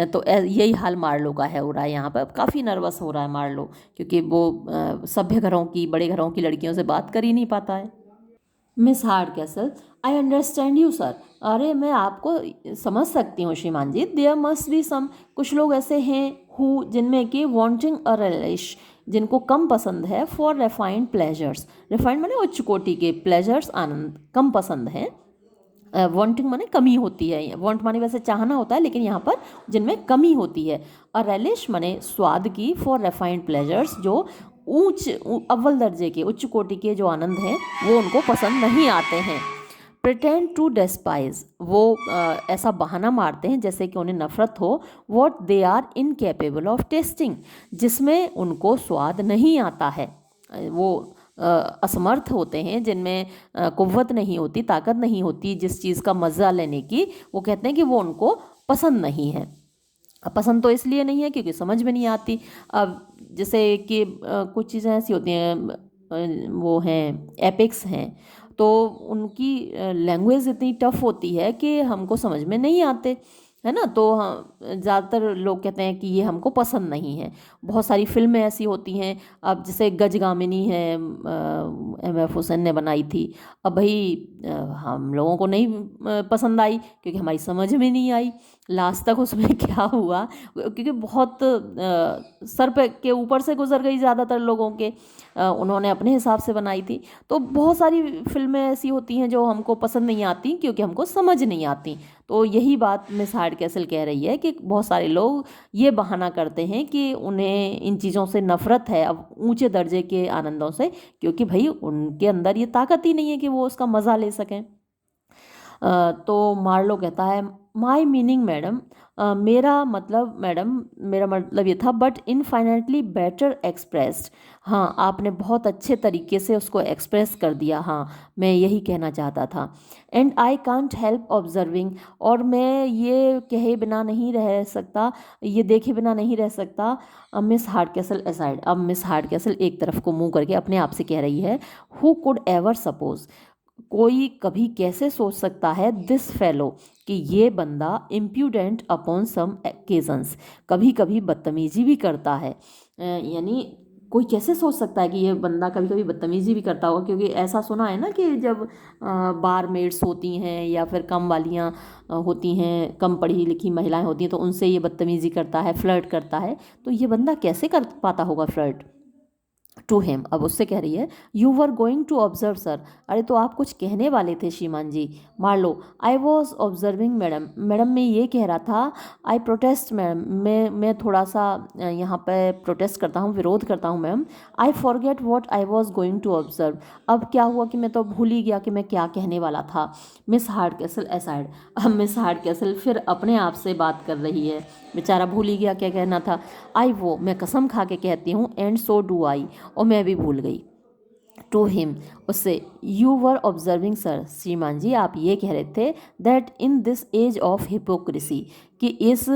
Speaker 1: तो यही हाल मार्लो का है, हो रहा है यहाँ पर। काफ़ी नर्वस हो रहा है मार्लो, क्योंकि वो सभ्य घरों की, बड़े घरों की लड़कियों से बात कर ही नहीं पाता है। Miss Hardcastle, I understand you sir. अरे मैं आपको समझ सकती हूँ श्रीमान जी। देयर मस्ट बी सम, कुछ लोग ऐसे हैं हु, जिनमें कि वांटिंग अ रिलिश, जिनको कम पसंद है, फॉर रिफाइंड प्लेजर्स, रिफाइंड माने उच्च कोटि के, प्लेजर्स आनंद कम पसंद है। वांटिंग माने कमी होती है, वांट माने वैसे चाहना होता है, लेकिन यहाँ पर जिनमें कमी होती है। और रेलिश माने स्वाद की, फॉर रिफाइंड प्लेजर्स, जो अव्वल दर्जे के, उच्च कोटि के जो आनंद हैं वो उनको पसंद नहीं आते हैं। प्रिटेंड टू डेस्पाइज, वो ऐसा बहाना मारते हैं जैसे कि उन्हें नफरत हो। What they are incapable of tasting, जिसमें उनको स्वाद नहीं आता है। वो असमर्थ होते हैं, जिनमें कुव्वत नहीं होती, ताकत नहीं होती जिस चीज़ का मज़ा लेने की। वो कहते हैं कि वो उनको पसंद नहीं है। पसंद तो इसलिए नहीं है क्योंकि समझ में नहीं आती। अब जैसे कि कुछ चीज़ें ऐसी होती हैं, वो हैं एपिक्स हैं, तो उनकी लैंग्वेज इतनी टफ होती है कि हमको समझ में नहीं आते, है ना। तो ज़्यादातर लोग कहते हैं कि ये हमको पसंद नहीं है। बहुत सारी फिल्में ऐसी होती हैं, अब जैसे गजगामिनी है, M.F. हुसैन ने बनाई थी। अब भाई हम लोगों को नहीं पसंद आई, क्योंकि हमारी समझ में नहीं आई लास्ट तक उसमें क्या हुआ, क्योंकि बहुत सर पे के ऊपर से गुजर गई ज़्यादातर लोगों के। उन्होंने अपने हिसाब से बनाई थी। तो बहुत सारी फिल्में ऐसी होती हैं जो हमको पसंद नहीं आती क्योंकि हमको समझ नहीं आती। तो यही बात मिस हार्ड कैसल कह रही है कि बहुत सारे लोग ये बहाना करते हैं कि उन्हें इन चीज़ों से नफ़रत है, अब ऊंचे दर्जे के आनंदों से, क्योंकि भाई उनके अंदर ये ताकत ही नहीं है कि वो उसका मज़ा ले सकें। तो मार्लो कहता है, माई मीनिंग मैडम, मेरा मतलब मैडम, मेरा मतलब ये था, बट इनफाइनेटली बेटर एक्सप्रेस्ड। हाँ, आपने बहुत अच्छे तरीके से उसको एक्सप्रेस कर दिया। हाँ, मैं यही कहना चाहता था। And I can't help observing, और मैं ये कहे बिना नहीं रह सकता, ये देखे बिना नहीं रह सकता। मिस हार्ड कैसल असाइड, अब मिस हार्ड कैसल एक तरफ को मुंह करके अपने आप से कह रही है, हु कुड एवर सपोज, कोई कभी कैसे सोच सकता है, दिस फेलो, कि ये बंदा इम्प्यूडेंट अपॉन सम ओकेजन्स, कभी कभी बदतमीजी भी करता है। यानी कोई कैसे सोच सकता है कि ये बंदा कभी कभी बदतमीजी भी करता होगा, क्योंकि ऐसा सुना है ना कि जब बार मेड्स होती हैं या फिर कम वालियाँ होती हैं, कम पढ़ी लिखी महिलाएं होती हैं, तो उनसे ये बदतमीजी करता है, फ्लर्ट करता है। तो ये बंदा कैसे कर पाता होगा फ्लर्ट टू हिम। अब उससे कह रही है, you were going to observe sir, अरे तो आप कुछ कहने वाले थे श्रीमान जी। Marlow, I was observing madam, madam मैं ये कह रहा था। आई प्रोटेस्ट मैम, मैं थोड़ा सा यहाँ पे प्रोटेस्ट करता हूँ, विरोध करता हूँ ma'am. I forget what I was going to observe, अब क्या हुआ कि मैं तो भूल ही गया कि मैं क्या कहने वाला था। मिस हार्ड कैसल असाइड, अब मिस हार्ड कैसल फिर अपने आप से बात कर रही है, बेचारा भूल ही गया क्या कहना था। आई, वो मैं कसम खा के कहती हूँ, एंड सो डू आई, और मैं भी भूल गई। टू हिम, उससे, यू वर ऑब्जर्विंग सर, श्रीमान जी आप ये कह रहे थे, that in this age of hypocrisy, कि इस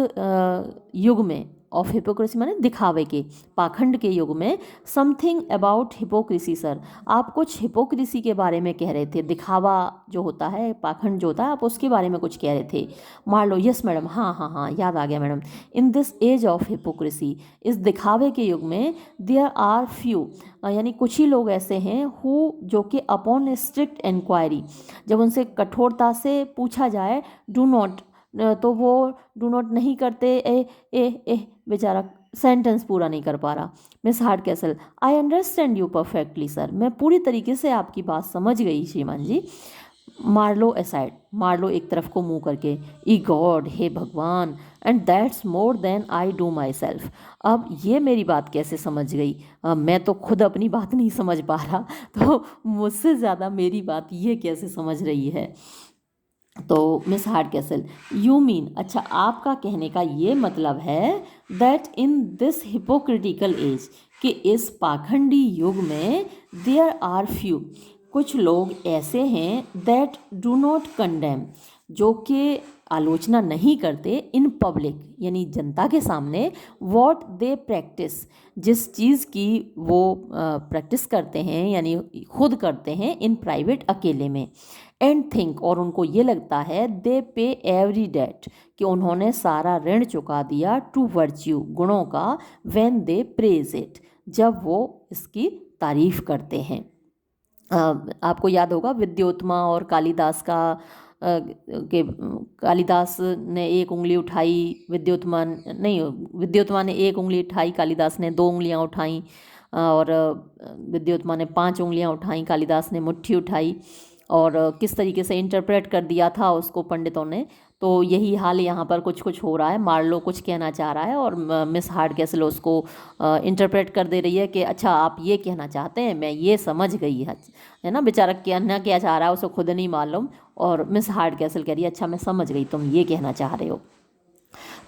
Speaker 1: युग में, ऑफ हिपोक्रेसी माने दिखावे के, पाखंड के युग में, समथिंग अबाउट हिपोक्रेसी सर, आप कुछ हिपोक्रेसी के बारे में कह रहे थे, दिखावा जो होता है, पाखंड जो होता है, आप उसके बारे में कुछ कह रहे थे। मार्लो, यस मैडम, हाँ हाँ हाँ याद आ गया madam. In this age of hypocrisy, इस दिखावे के युग में, देयर आर फ्यू, यानी कुछ ही लोग ऐसे हैं, हु, जो कि अपॉन स्ट्रिक्ट इंक्वायरी, जब उनसे कठोरता से पूछा जाए, डू नॉट, तो वो डू नॉट नहीं करते। ए बेचारा सेंटेंस पूरा नहीं कर पा रहा। Miss Hardcastle, I understand you perfectly sir, मैं पूरी तरीके से आपकी बात समझ गई श्रीमान जी। मार्लो असाइड, मार्लो एक तरफ को मुंह करके, ई गॉड, हे भगवान, and that's more than I do myself, अब ये मेरी बात कैसे समझ गई, मैं तो खुद अपनी बात नहीं समझ पा रहा, तो मुझसे ज़्यादा मेरी बात ये कैसे समझ रही है। तो Miss Hardcastle, you mean, अच्छा आपका कहने का ये मतलब है, that in this hypocritical age, कि इस पाखंडी युग में, देयर आर फ्यू, कुछ लोग ऐसे हैं, दैट डू नॉट कंडेम, जो कि आलोचना नहीं करते इन पब्लिक यानी जनता के सामने, व्हाट दे प्रैक्टिस जिस चीज़ की वो प्रैक्टिस करते हैं यानी खुद करते हैं, इन प्राइवेट अकेले में, एंड थिंक और उनको ये लगता है दे पे एवरी डेट कि उन्होंने सारा ऋण चुका दिया टू वर्च्यू गुणों का, व्हेन दे प्रेज इट जब वो इसकी तारीफ करते हैं। आपको याद होगा विद्योत्मा और कालिदास का कि कालिदास ने एक उंगली उठाई, विद्योत्मा ने एक उंगली उठाई, कालिदास ने 2 उंगलियां उठाई, और विद्योत्मा ने 5 उंगलियां उठाई, कालिदास ने मुट्ठी उठाई, और किस तरीके से इंटरप्रेट कर दिया था उसको पंडितों ने। तो यही हाल यहाँ पर कुछ कुछ हो रहा है। मार्लो कुछ कहना चाह रहा है और मिस हार्डकैसल उसको इंटरप्रेट कर दे रही है कि अच्छा आप ये कहना चाहते हैं, मैं ये समझ गई है ना। बेचारा कहना क्या चाह रहा है उसे खुद नहीं मालूम, और मिस हार्डकैसल कह रही है अच्छा मैं समझ गई तुम ये कहना चाह रहे हो।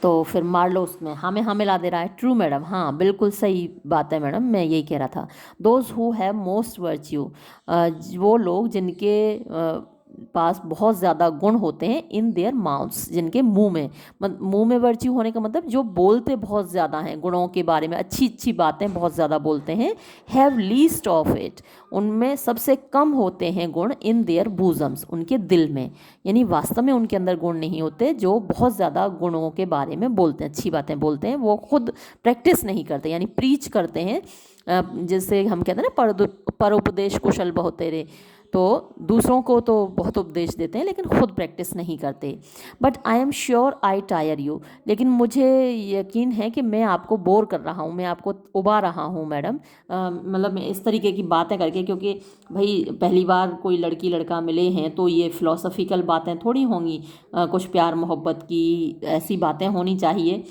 Speaker 1: तो फिर मार्लो उसमें हाँ में हाँ मिला दे रहा है। ट्रू मैडम, हाँ बिल्कुल सही बात है मैडम, मैं यही कह रहा था। Those who have most virtue, वो लोग जिनके पास बहुत ज़्यादा गुण होते हैं, इन देयर माउथ्स जिनके मुंह में, मुंह में वर्च्यू होने का मतलब जो बोलते बहुत ज़्यादा हैं गुणों के बारे में, अच्छी अच्छी बातें बहुत ज़्यादा बोलते हैं, हैव लीस्ट ऑफ इट उनमें सबसे कम होते हैं गुण, इन देयर बूजम्स उनके दिल में, यानी वास्तव में उनके अंदर गुण नहीं होते। जो बहुत ज़्यादा गुणों के बारे में बोलते हैं, अच्छी बातें बोलते हैं, वो खुद प्रैक्टिस नहीं करते यानी प्रीच करते हैं, जैसे हम कहते हैं ना परोपदेश कुशल बहुतेरे, तो दूसरों को तो बहुत उपदेश देते हैं लेकिन खुद प्रैक्टिस नहीं करते। But I am sure I tyre you, लेकिन मुझे यकीन है कि मैं आपको बोर कर रहा हूँ, मैं आपको उबा रहा हूँ मैडम, मतलब मैं इस तरीके की बातें करके, क्योंकि भाई पहली बार कोई लड़की लड़का मिले हैं तो ये फ़िलोसॉफ़िकल बातें थोड़ी होंगी, कुछ प्यार मोहब्बत की ऐसी बातें होनी चाहिए,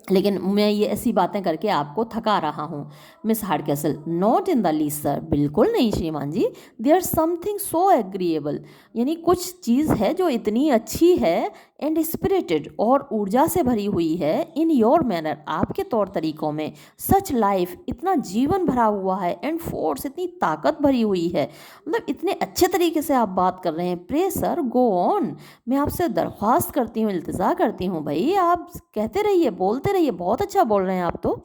Speaker 1: लेकिन मैं ये ऐसी बातें करके आपको थका रहा हूँ। Miss Hardcastle, not in the least sir, बिल्कुल नहीं श्रीमान जी, देयर समथिंग सो एग्रीएबल, यानी कुछ चीज़ है जो इतनी अच्छी है, एंड स्पिरिटेड और ऊर्जा से भरी हुई है, इन योर मैनर आपके तौर तरीक़ों में, सच लाइफ इतना जीवन भरा हुआ है, एंड फोर्स इतनी ताकत भरी हुई है, मतलब इतने अच्छे तरीके से आप बात कर रहे हैं। प्रे सर गो ऑन, मैं आपसे दरख्वास्त करती हूँ, इल्तिजा करती हूँ भाई आप कहते रहिए, बोलते रहिए, बहुत अच्छा बोल रहे हैं आप तो।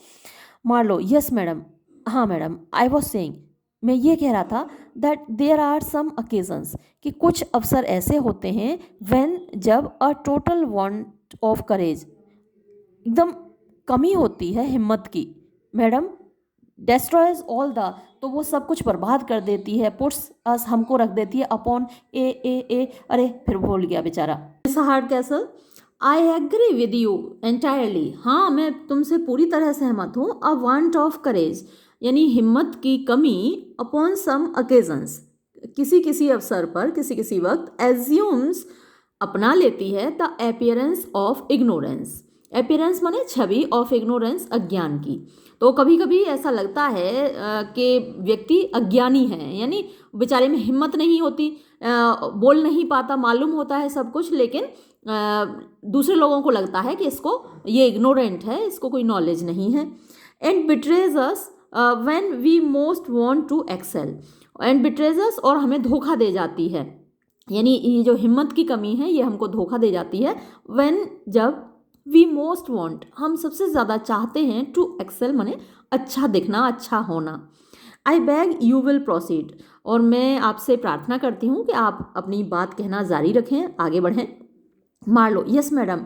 Speaker 1: मार्लो, यस मैडम, हाँ मैडम, आई वॉज सेइंग, मैं ये कह रहा था that there are some occasions कि कुछ अवसर ऐसे होते हैं, व्हेन जब a total want of courage एकदम कमी होती है हिम्मत की, मैडम डेस्ट्रॉयज ऑल द, तो वो सब कुछ बर्बाद कर देती है, पुट्स अस हमको रख देती है अपॉन ए, अरे फिर भूल गया बेचारा। Miss Hardcastle, I agree with you entirely, हाँ मैं तुमसे पूरी तरह सहमत हूँ। अ वांट ऑफ करेज यानी हिम्मत की कमी, अपॉन सम ओकेजन्स किसी किसी अवसर पर, किसी किसी वक्त, एज्यूम्स अपना लेती है, the appearance of ignorance, appearance माने छवि, ऑफ इग्नोरेंस अज्ञान की। तो कभी कभी ऐसा लगता है कि व्यक्ति अज्ञानी है, यानी बेचारे में हिम्मत नहीं होती, बोल नहीं पाता, मालूम होता है सब कुछ, लेकिन दूसरे लोगों को लगता है कि इसको ये इग्नोरेंट है, इसको कोई नॉलेज नहीं है। And betrays us when we most want to excel, and betrays us और हमें धोखा दे जाती है, यानी ये जो हिम्मत की कमी है ये हमको धोखा दे जाती है, व्हेन जब वी मोस्ट वांट हम सबसे ज़्यादा चाहते हैं, टू एक्सेल माने अच्छा दिखना, अच्छा होना। आई बैग यू विल प्रोसीड, और मैं आपसे प्रार्थना करती हूँ कि आप अपनी बात कहना जारी रखें, आगे बढ़ें। Marlow, yes madam,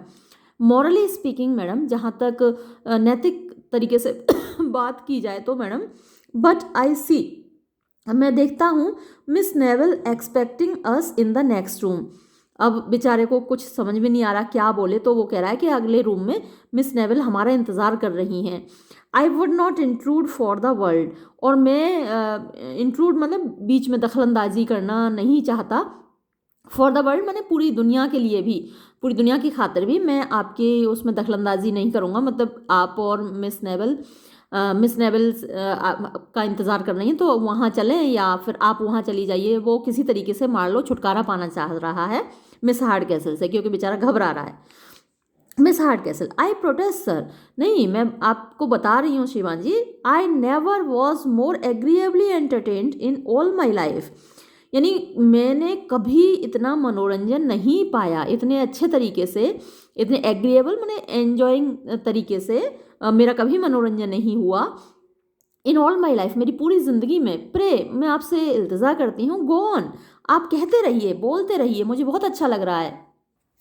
Speaker 1: morally speaking madam, जहाँ तक नैतिक तरीके से बात की जाए तो मैडम, बट आई सी, मैं देखता हूँ, miss naval expecting us in the next room. अब बेचारे को कुछ समझ में नहीं आ रहा क्या बोले, तो वो कह रहा है कि अगले रूम में मिस नेवल हमारा इंतज़ार कर रही हैं। I would not intrude for the world, और मैं इंट्रूड मतलब बीच में दखलंदाजी करना नहीं चाहता, फॉर द वर्ल्ड मैंने पूरी दुनिया के लिए भी, पूरी दुनिया की खातिर भी मैं आपके उसमें दखलंदाजी नहीं करूँगा, मतलब आप और मिस नेवल का इंतज़ार कर रही हैं तो वहाँ चलें, या फिर आप वहाँ चली जाइए। वो किसी तरीके से मार्लो छुटकारा पाना चाह रहा है मिस हार्डकैसल से, क्योंकि बेचारा घबरा रहा है। Miss Hardcastle, I protest sir, नहीं मैं आपको बता रही हूँ श्रीमान जी, I never was more agreeably entertained in all my life, यानी मैंने कभी इतना मनोरंजन नहीं पाया इतने अच्छे तरीके से, इतने एग्रीएबल मैंने एन्जॉइंग तरीके से मेरा कभी मनोरंजन नहीं हुआ इन ऑल माई लाइफ, मेरी पूरी ज़िंदगी में। प्रे, मैं आपसे इल्तजा करती हूँ, गो ऑन, आप कहते रहिए, बोलते रहिए, मुझे बहुत अच्छा लग रहा है।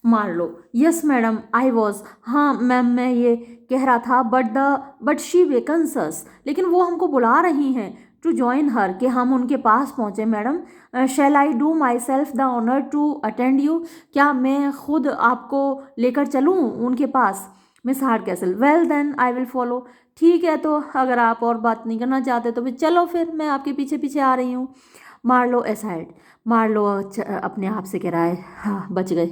Speaker 1: मान लो, यस मैडम आई वॉज, हाँ मैम मैं ये कह रहा था, बट शी वेकन्स अस, लेकिन वो हमको बुला रही हैं टू जॉइन हर, कि हम उनके पास पहुँचे madam. Shall I do myself the honour to attend you, क्या मैं खुद आपको लेकर चलूँ उनके पास। Miss Hardcastle, well then I will follow, ठीक है तो अगर आप और बात नहीं करना चाहते तो फिर चलो, फिर मैं आपके पीछे पीछे आ रही हूँ। मार्लो एसाइड, मार्लो अपने आप से कह रहा है, हाँ बच गए।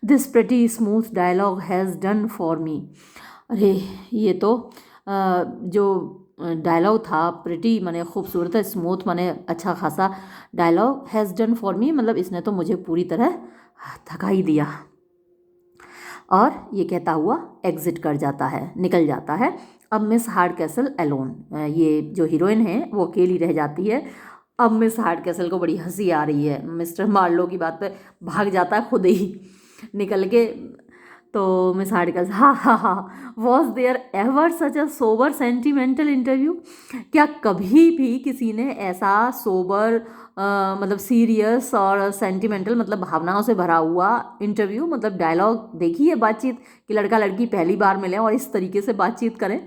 Speaker 1: This pretty smooth dialogue has done for me, अरे ये तो जो डायलॉग था, प्रिटी माने खूबसूरत है, स्मूथ माने अच्छा खासा, dialogue has done for me मतलब इसने तो मुझे पूरी तरह थका ही दिया। और ये कहता हुआ एग्जिट कर जाता है, निकल जाता है। अब मिस हार्ड कैसल एलोन, ये जो हीरोइन है वो अकेली रह जाती है। अब मिस हार्ड कैसल को बड़ी हंसी आ रही है, मिस्टर मार्लो की बात पे भाग जाता है खुद ही निकल के। तो मिस हार्ड कैसल, हा हा हा, was there ever such a sober sentimental interview, क्या कभी भी किसी ने ऐसा सोबर मतलब सीरियस और सेंटिमेंटल मतलब भावनाओं से भरा हुआ इंटरव्यू मतलब डायलॉग देखी है, बातचीत कि लड़का लड़की पहली बार मिले और इस तरीके से बातचीत करें।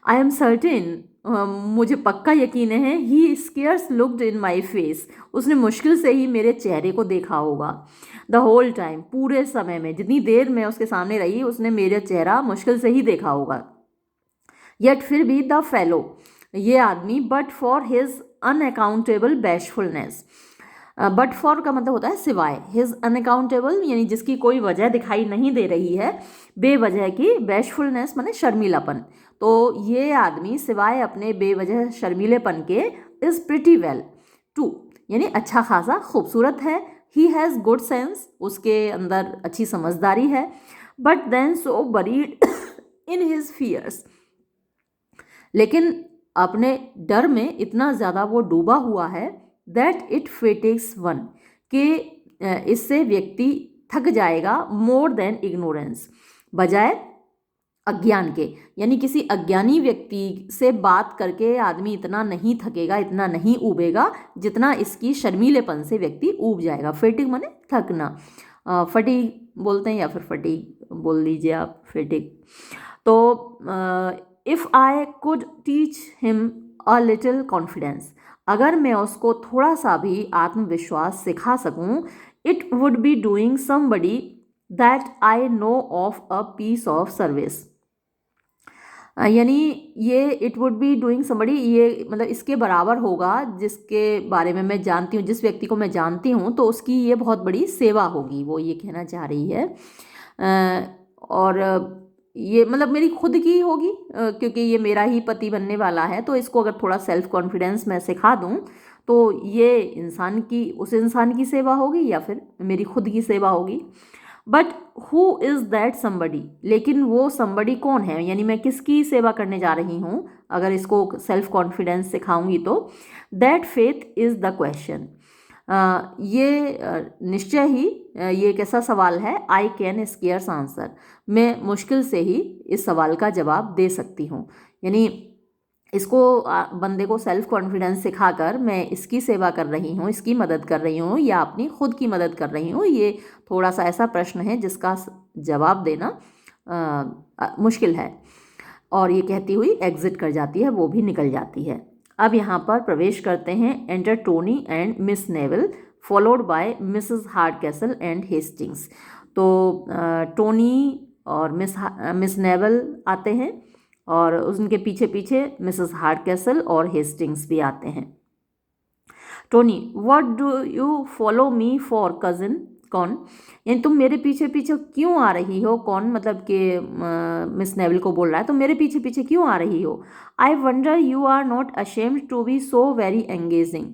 Speaker 1: आई एम सर्टेन, मुझे पक्का यकीन है, he scarce looked in my face, उसने मुश्किल से ही मेरे चेहरे को देखा होगा। द होल टाइम, पूरे समय में जितनी देर मैं उसके सामने रही उसने मेरा चेहरा मुश्किल से ही देखा होगा। येट फिर भी द फेलो, ये आदमी, but for his unaccountable bashfulness, but for का मतलब होता है सिवाय, हिज अनअकाउंटेबल यानी जिसकी कोई वजह दिखाई नहीं दे रही है, बेवजह की, बैशफुलनेस माने शर्मीलापन, तो ये आदमी सिवाय अपने बेवजह शर्मीलेपन के इज़ प्रिटी वेल टू यानी अच्छा खासा खूबसूरत है। ही हैज़ गुड सेंस, उसके अंदर अच्छी समझदारी है। But then so buried in his fears, लेकिन अपने डर में इतना ज़्यादा वो डूबा हुआ है, दैट इट फेटिक्स वन, कि इससे व्यक्ति थक जाएगा, मोर देन इग्नोरेंस, बजाय अज्ञान के, यानी किसी अज्ञानी व्यक्ति से बात करके आदमी इतना नहीं थकेगा, इतना नहीं ऊबेगा जितना इसकी शर्मीलेपन से व्यक्ति ऊब जाएगा। फेटिक माने थकना, फटीग बोलते हैं या फिर फटीग बोल लीजिए आप, फेटिक। तो if I could teach him a little confidence, अगर मैं उसको थोड़ा सा भी आत्मविश्वास सिखा सकूं, it would be doing somebody that I know of a piece of service, यानी ये it would be doing somebody, ये मतलब इसके बराबर होगा जिसके बारे में मैं जानती हूँ, जिस व्यक्ति को मैं जानती हूँ तो उसकी ये बहुत बड़ी सेवा होगी, वो ये कहना चाह रही है। और ये मतलब मेरी खुद की होगी, क्योंकि ये मेरा ही पति बनने वाला है, तो इसको अगर थोड़ा सेल्फ कॉन्फिडेंस मैं सिखा दूँ तो ये इंसान की, उस इंसान की सेवा होगी या फिर मेरी खुद की सेवा होगी। But who is that somebody, लेकिन वो समबडी कौन है, यानी मैं किसकी सेवा करने जा रही हूँ अगर इसको सेल्फ कॉन्फिडेंस सिखाऊंगी तो। That faith is the question, ये निश्चय ही ये एक ऐसा सवाल है, आई कैन स्केयर्स आंसर, मैं मुश्किल से ही इस सवाल का जवाब दे सकती हूँ, यानी इसको बंदे को सेल्फ कॉन्फिडेंस सिखाकर मैं इसकी सेवा कर रही हूँ, इसकी मदद कर रही हूँ या अपनी खुद की मदद कर रही हूँ, ये थोड़ा सा ऐसा प्रश्न है जिसका जवाब देना मुश्किल है। और ये कहती हुई एग्जिट कर जाती है, वो भी निकल जाती है। अब यहाँ पर प्रवेश करते हैं enter Tony and Miss Neville followed by Mrs Hardcastle and Hastings. तो टोनी और मिस नेवल आते हैं और उनके पीछे पीछे मिसेस हार्डकैसल और हेस्टिंग्स भी आते हैं। Tony, what do you follow me for cousin, कौन, यानी तुम मेरे पीछे पीछे क्यों आ रही हो, कौन मतलब कि मिस नेवल को बोल रहा है, तुम मेरे पीछे पीछे क्यों आ रही हो। I wonder you are not ashamed to be so very engaging,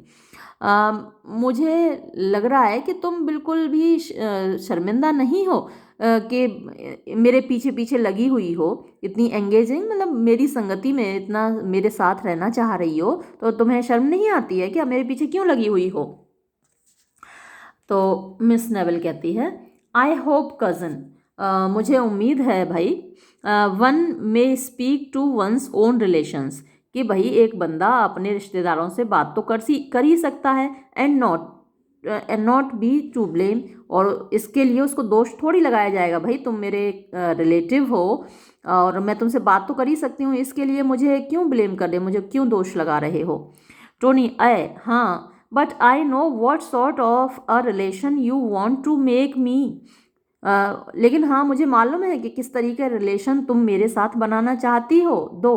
Speaker 1: मुझे लग रहा है कि तुम बिल्कुल भी शर्मिंदा नहीं हो कि मेरे पीछे पीछे लगी हुई हो, इतनी एंगेजिंग मतलब मेरी संगति में इतना मेरे साथ रहना चाह रही हो, तो तुम्हें शर्म नहीं आती है क्या, मेरे पीछे क्यों लगी हुई हो। तो मिस नेवल कहती है, आई होप कज़न, मुझे उम्मीद है भाई, one may speak to one's own relations, कि भाई एक बंदा अपने रिश्तेदारों से बात तो कर ही सकता है, and not be to blame, और इसके लिए उसको दोष थोड़ी लगाया जाएगा, भाई तुम मेरे रिलेटिव हो और मैं तुमसे बात तो कर ही सकती हूँ, इसके लिए मुझे क्यों ब्लेम कर रहे, मुझे क्यों दोष लगा रहे हो। टोनी, हाँ, but I know what sort of a relation you want to make me, लेकिन हाँ मुझे मालूम है कि किस तरीके रिलेशन तुम मेरे साथ बनाना चाहती हो, दो,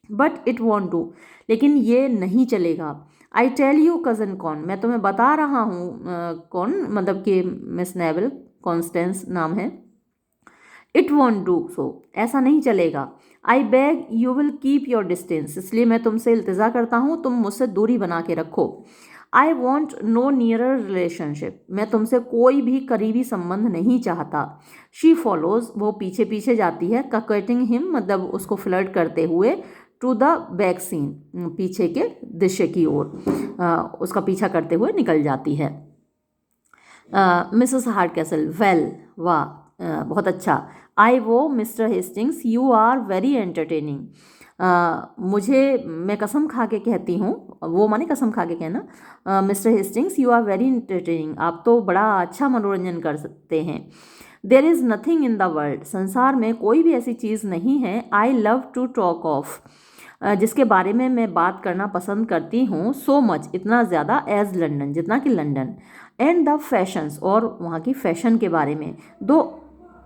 Speaker 1: बट इट वॉन्ट डू, लेकिन ये नहीं चलेगा। आई टेल यू कज़न कौन, मैं तुम्हें बता रहा हूँ कौन, मतलब कि मिस नेवल, कॉन्स्टेंस नाम है। इट वॉन्ट डू सो, ऐसा नहीं चलेगा। I beg you will keep your distance, इसलिए मैं तुमसे इल्तिजा करता हूँ तुम मुझसे दूरी बना के रखो। I want no nearer relationship, मैं तुमसे कोई भी करीबी संबंध नहीं चाहता। शी फॉलोज, वो पीछे पीछे जाती है, ककेटिंग हिम, मतलब उसको फ्लर्ट करते हुए, टू द बैक सीन, पीछे के दृश्य की ओर उसका पीछा करते हुए निकल जाती है। मिसेस हार्डकैसल, वेल, वाह, बहुत अच्छा। I vow Mister Hastings, you are very entertaining, मुझे, मैं कसम खा के कहती हूँ, वो माने कसम खा के कहना, Mister Hastings you are very entertaining, आप तो बड़ा अच्छा मनोरंजन कर सकते हैं। There is nothing in the world, संसार में कोई भी ऐसी चीज़ नहीं है, I love to talk of, जिसके बारे में मैं बात करना पसंद करती हूँ, सो मच, इतना ज़्यादा, एज लंदन, जितना कि लंदन, एंड द फैशंस, और वहाँ की फैशन के बारे में, though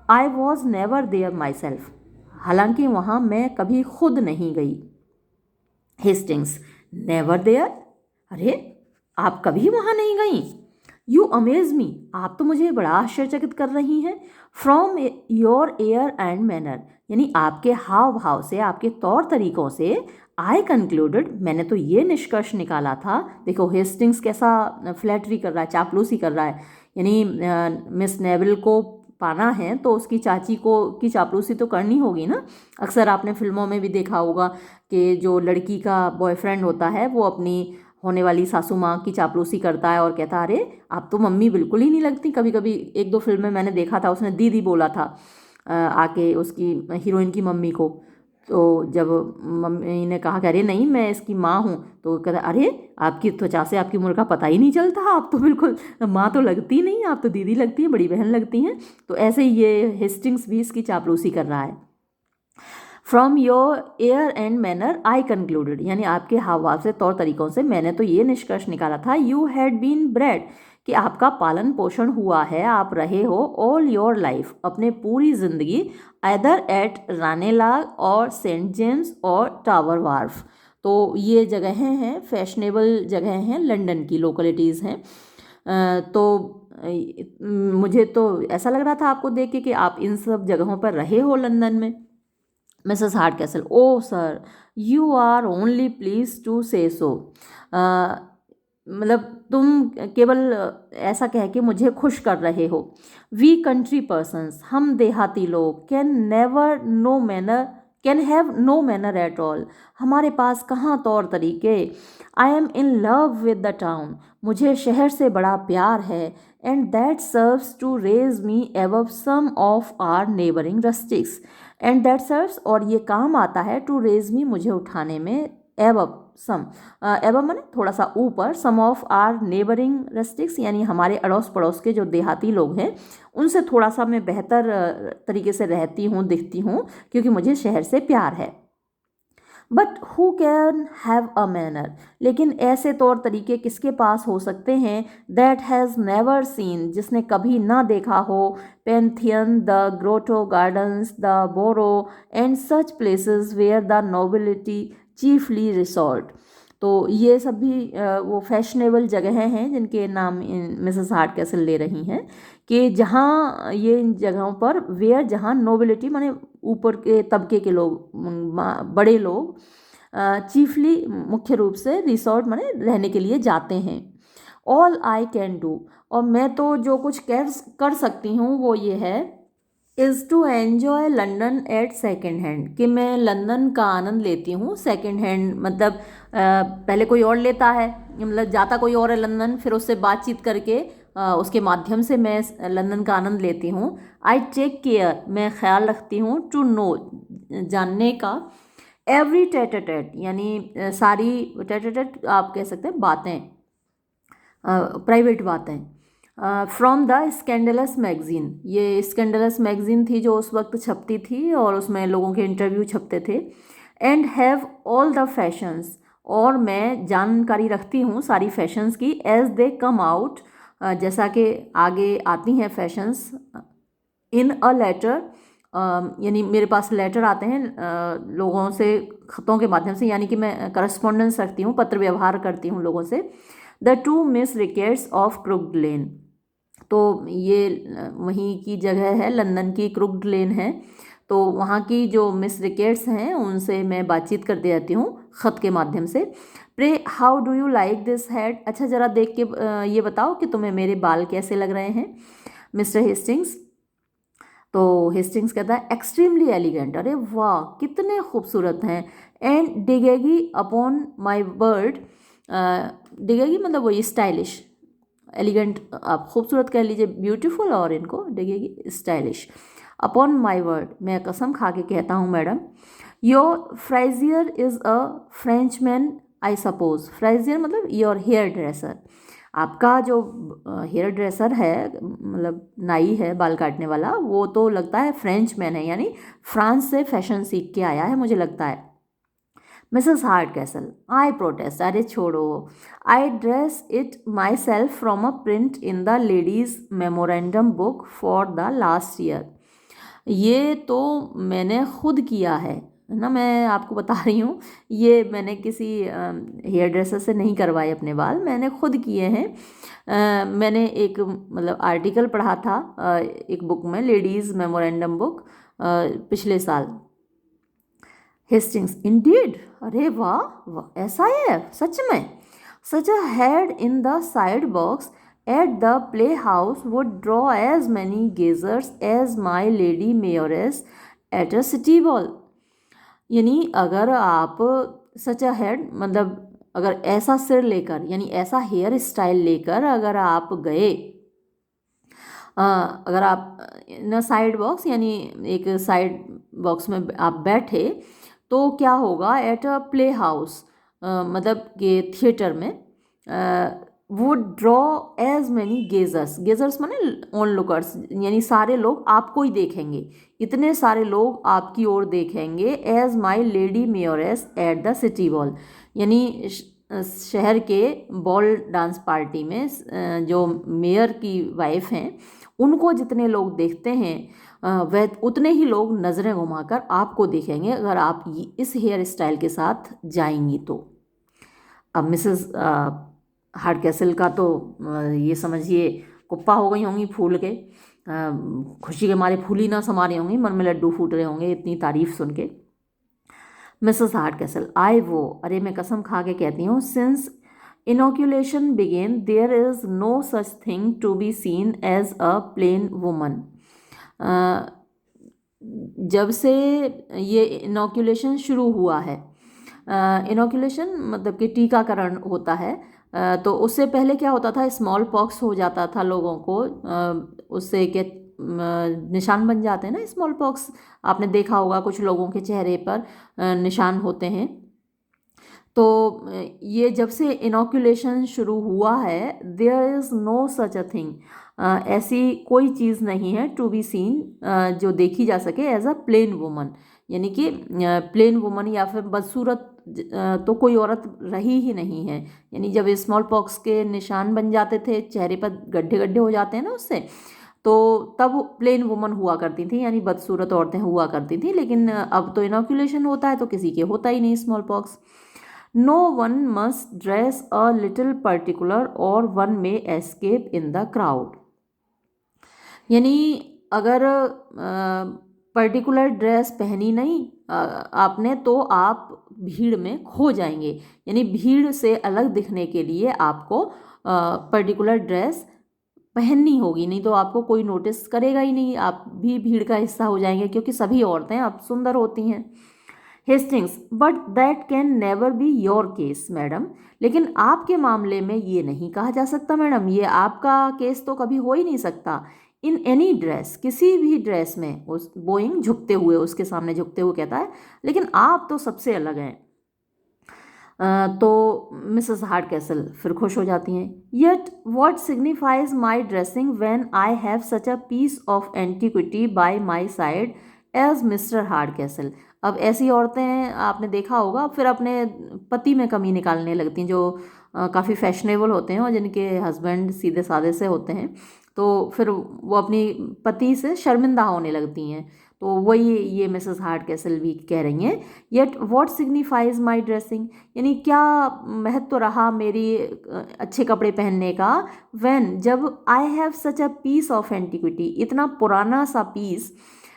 Speaker 1: I was never there myself, हालांकि वहाँ मैं कभी खुद नहीं गई। हेस्टिंग्स, नेवर देयर, अरे आप कभी वहाँ नहीं गई। यू अमेज मी, आप तो मुझे बड़ा आश्चर्यचकित कर रही हैं। From your air and manner, यानी आपके हाव भाव से, आपके तौर तरीकों से, आई कंक्लूडेड, मैंने तो ये निष्कर्ष निकाला था, देखो हेस्टिंग्स कैसा फ्लैटरी कर रहा है, चापलूसी कर रहा है, यानी मिस नेवल को पाना है तो उसकी चाची को की चापलूसी तो करनी होगी ना। अक्सर आपने फिल्मों में भी देखा होगा कि जो लड़की का बॉयफ्रेंड होता है वो अपनी होने वाली सासू माँ की चापलूसी करता है और कहता है, अरे आप तो मम्मी बिल्कुल ही नहीं लगती। कभी कभी एक दो फिल्म में मैंने देखा था, उसने दीदी बोला था आके उसकी हीरोइन की मम्मी को, तो जब मम्मी ने कहा कि अरे नहीं मैं इसकी माँ हूँ, तो कहता अरे आपकी त्वचा से आपकी उम्र का पता ही नहीं चलता, आप तो बिल्कुल माँ तो लगती नहीं, आप तो दीदी लगती हैं, बड़ी बहन लगती हैं। तो ऐसे ही ये हेस्टिंग्स भी इसकी चापलूसी कर रहा है। From your air and manner I concluded, यानी आपके हाव भाव से, तौर तरीकों से मैंने तो ये निष्कर्ष निकाला था, यू हैड बीन ब्रेड, कि आपका पालन पोषण हुआ है, आप रहे हो ऑल योर लाइफ, अपने पूरी जिंदगी, आइदर एट रानेलाग और सेंट जेम्स और टावर वार्फ। तो ये जगहें हैं, फैशनेबल जगहें हैं, लंदन की लोकेलिटीज़ हैं। तो मुझे तो ऐसा लग रहा था आपको देख के कि आप इन सब जगहों पर रहे हो लंदन में। Mrs Hardcastle, oh sir, you are only pleased to say so, मतलब तुम केवल ऐसा कह के मुझे खुश कर रहे हो। वी कंट्री पर्सन्स, हम देहाती लोग, can have no manner at all, हमारे पास कहाँ तौर तरीके। I am in love with the town, मुझे शहर से बड़ा प्यार है, and that serves to raise me above some of our neighbouring rustics, and that serves, और ये काम आता है, टू रेज मी, मुझे उठाने में, एबव सम, एबव माने थोड़ा सा ऊपर, सम ऑफ आर नेबरिंग रस्टिक्स, यानी हमारे अड़ोस पड़ोस के जो देहाती लोग हैं उनसे थोड़ा सा मैं बेहतर तरीके से रहती हूँ, दिखती हूँ, क्योंकि मुझे शहर से प्यार है। But who can have a manner, लेकिन ऐसे तौर तरीके किसके पास हो सकते हैं, दैट हैज़ नेवर सीन, जिसने कभी ना देखा हो, Pantheon, the Grotto Gardens, the Borough and such places where the nobility chiefly resort. तो ये सब भी वो फैशनेबल जगहें हैं जिनके नाम मिसेस हार्डकैसल ले रही हैं, कि जहाँ ये इन जगहों पर, वेयर, जहाँ नोबिलिटी माने ऊपर के तबके के लोग, बड़े लोग, चीफली, मुख्य रूप से, रिसोर्ट माने रहने के लिए जाते हैं। ऑल आई कैन डू, और मैं तो जो कुछ कर सकती हूँ वो ये है, is to enjoy London at second hand, कि मैं लंदन का आनंद लेती हूँ सेकेंड हैंड, मतलब पहले कोई और लेता है, मतलब जाता कोई और है लंदन, फिर उससे बातचीत करके उसके माध्यम से मैं लंदन का आनंद लेती हूँ। आई टेक केयर, मैं ख्याल रखती हूँ, टू नो, जानने का, एवरी टेट टेट, यानी सारी टेट टेट आप कह सकते हैं बातें, प्राइवेट बातें, फ्रॉम द स्कैंडलस मैगज़ीन। ये स्कैंडलस मैगज़ीन थी जो उस वक्त छपती थी और उसमें लोगों के इंटरव्यू छपते थे। And have all the fashions, और मैं जानकारी रखती हूँ सारी फैशंस की, एज दे कम आउट, जैसा कि आगे आती हैं फैशंस, इन अ लेटर, यानी मेरे पास लेटर आते हैं लोगों से ख़तों के माध्यम से, यानी कि मैं करस्पॉन्डेंस रखती हूँ, पत्र व्यवहार करती हूँ लोगों से। The two Miss Rickets of Crooked Lane, तो ये वहीं की जगह है, लंदन की क्रुक्ड लेन है, तो वहाँ की जो मिस रिकेट्स हैं उनसे मैं बातचीत करती रहती हूँ ख़त के माध्यम से। Pray how do you like this head, अच्छा ज़रा देख के ये बताओ कि तुम्हें मेरे बाल कैसे लग रहे हैं मिस्टर हेस्टिंग्स। तो हेस्टिंग्स कहता है एक्सट्रीमली एलिगेंट, अरे वाह कितने खूबसूरत हैं। एंड डिगेगी अपॉन माई वर्ड, डिगेगी मतलब वही स्टाइलिश, एलिगेंट आप खूबसूरत कह लीजिए, ब्यूटीफुल, और इनको डिगेगी स्टाइलिश। अपॉन माई वर्ड, मैं कसम खा के कहता हूँ madam. Your friseur is a Frenchman I suppose, friseur मतलब योर हेयर ड्रेसर, आपका जो हेयर ड्रेसर है मतलब नाई है बाल काटने वाला, वो तो लगता है फ्रेंच मैन है, यानी फ्रांस से फैशन सीख के आया है मुझे लगता है। मिसेस हार्ड कैसल, आई प्रोटेस्ट, अरे छोड़ो, आई dress it my self from a print in the ladies memorandum book for the last year, ये तो मैंने खुद किया है ना, मैं आपको बता रही हूँ, ये मैंने किसी हेयर ड्रेसर से नहीं करवाए अपने बाल, मैंने खुद किए हैं। मैंने एक मतलब आर्टिकल पढ़ा था एक बुक में, लेडीज़ मेमोरेंडम बुक, पिछले साल। हेस्टिंग्स, इंडीड, अरे वाह वाह, ऐसा है सच में। Such a head in the side box at the playhouse would draw as many gazers as my lady mayoress at a city ball, यानी अगर आप सच अ हेड मतलब अगर ऐसा सिर लेकर, यानी ऐसा हेयर स्टाइल लेकर अगर आप गए, अगर आप न साइड बॉक्स यानी एक साइड बॉक्स में आप बैठे, तो क्या होगा, एट अ प्ले हाउस मतलब कि थिएटर में, would draw as many gazers, gazers माने ऑन लुकर्स, यानी सारे लोग आपको ही देखेंगे, इतने सारे लोग आपकी ओर देखेंगे, as my lady mayoress at the city ball, यानी शहर के बॉल डांस पार्टी में जो मेयर की वाइफ हैं उनको जितने लोग देखते हैं वह उतने ही लोग नज़रें घुमाकर आपको देखेंगे अगर आप इस हेयर स्टाइल के साथ जाएंगी तो। अब मिसेस हार्डकैसल का तो ये समझिए कुप्पा हो गई होंगी फूल के, खुशी के मारे फूली ना समा रही होंगी, मन में लड्डू फूट रहे होंगे इतनी तारीफ सुन के। मिसेस हार्डकैसल, आई वो, अरे मैं कसम खा के कहती हूँ, since inoculation began there is no such thing to be seen as a plain woman, जब से ये इनोक्यूलेशन शुरू हुआ है, इनोक्यूलेशन मतलब कि टीकाकरण होता है, तो उससे पहले क्या होता था, स्मॉल पॉक्स हो जाता था लोगों को, उससे क्या निशान बन जाते हैं ना स्मॉल पॉक्स, आपने देखा होगा कुछ लोगों के चेहरे पर निशान होते हैं। तो ये जब से इनोक्यूलेशन शुरू हुआ है, there is no such a thing, ऐसी कोई चीज़ नहीं है टू बी सीन जो देखी जा सके एज अ प्लेन वुमन, यानी कि प्लेन वुमन या फिर बदसूरत तो कोई औरत रही ही नहीं है, यानी जब स्मॉल पॉक्स के निशान बन जाते थे, चेहरे पर गड्ढे गड्ढे हो जाते हैं ना उससे, तो तब प्लेन वुमन हुआ करती थी, यानी बदसूरत औरतें हुआ करती थी, लेकिन अब तो इनोक्यूलेशन होता है तो किसी के होता ही नहीं smallpox. No one must dress a little particular or one may escape in the crowd, यानी अगर पर्टिकुलर ड्रेस पहनी नहीं आपने तो आप भीड़ में खो जाएंगे, यानी भीड़ से अलग दिखने के लिए आपको पर्टिकुलर ड्रेस पहननी होगी, नहीं तो आपको कोई नोटिस करेगा ही नहीं, आप भी भीड़ का हिस्सा हो जाएंगे क्योंकि सभी औरतें अब सुंदर होती हैं। Hastings, but that can never be your case madam. लेकिन आपके मामले में ये नहीं कहा जा सकता मैडम, ये आपका केस तो कभी हो ही नहीं सकता। इन एनी ड्रेस, किसी भी ड्रेस में, उस बोइंग झुकते हुए, उसके सामने झुकते हुए कहता है, लेकिन आप तो सबसे अलग हैं। तो मिसेस हार्डकैसल फिर खुश हो जाती हैं। Yet what signifies my dressing when I have such a piece of antiquity by my side as Mr Hardcastle. अब ऐसी औरतें आपने देखा होगा फिर अपने पति में कमी निकालने लगती हैं, जो काफ़ी फैशनेबल होते हैं और जिनके हस्बैंड सीधे साधे से होते हैं, तो फिर वो अपनी पति से शर्मिंदा होने लगती हैं। तो वही ये मिसेस हार्डकैसल भी कह रही हैं, yet what signifies my dressing, यानी क्या महत्व रहा मेरी अच्छे कपड़े पहनने का, व्हेन, जब I have such a piece of antiquity, इतना पुराना सा पीस,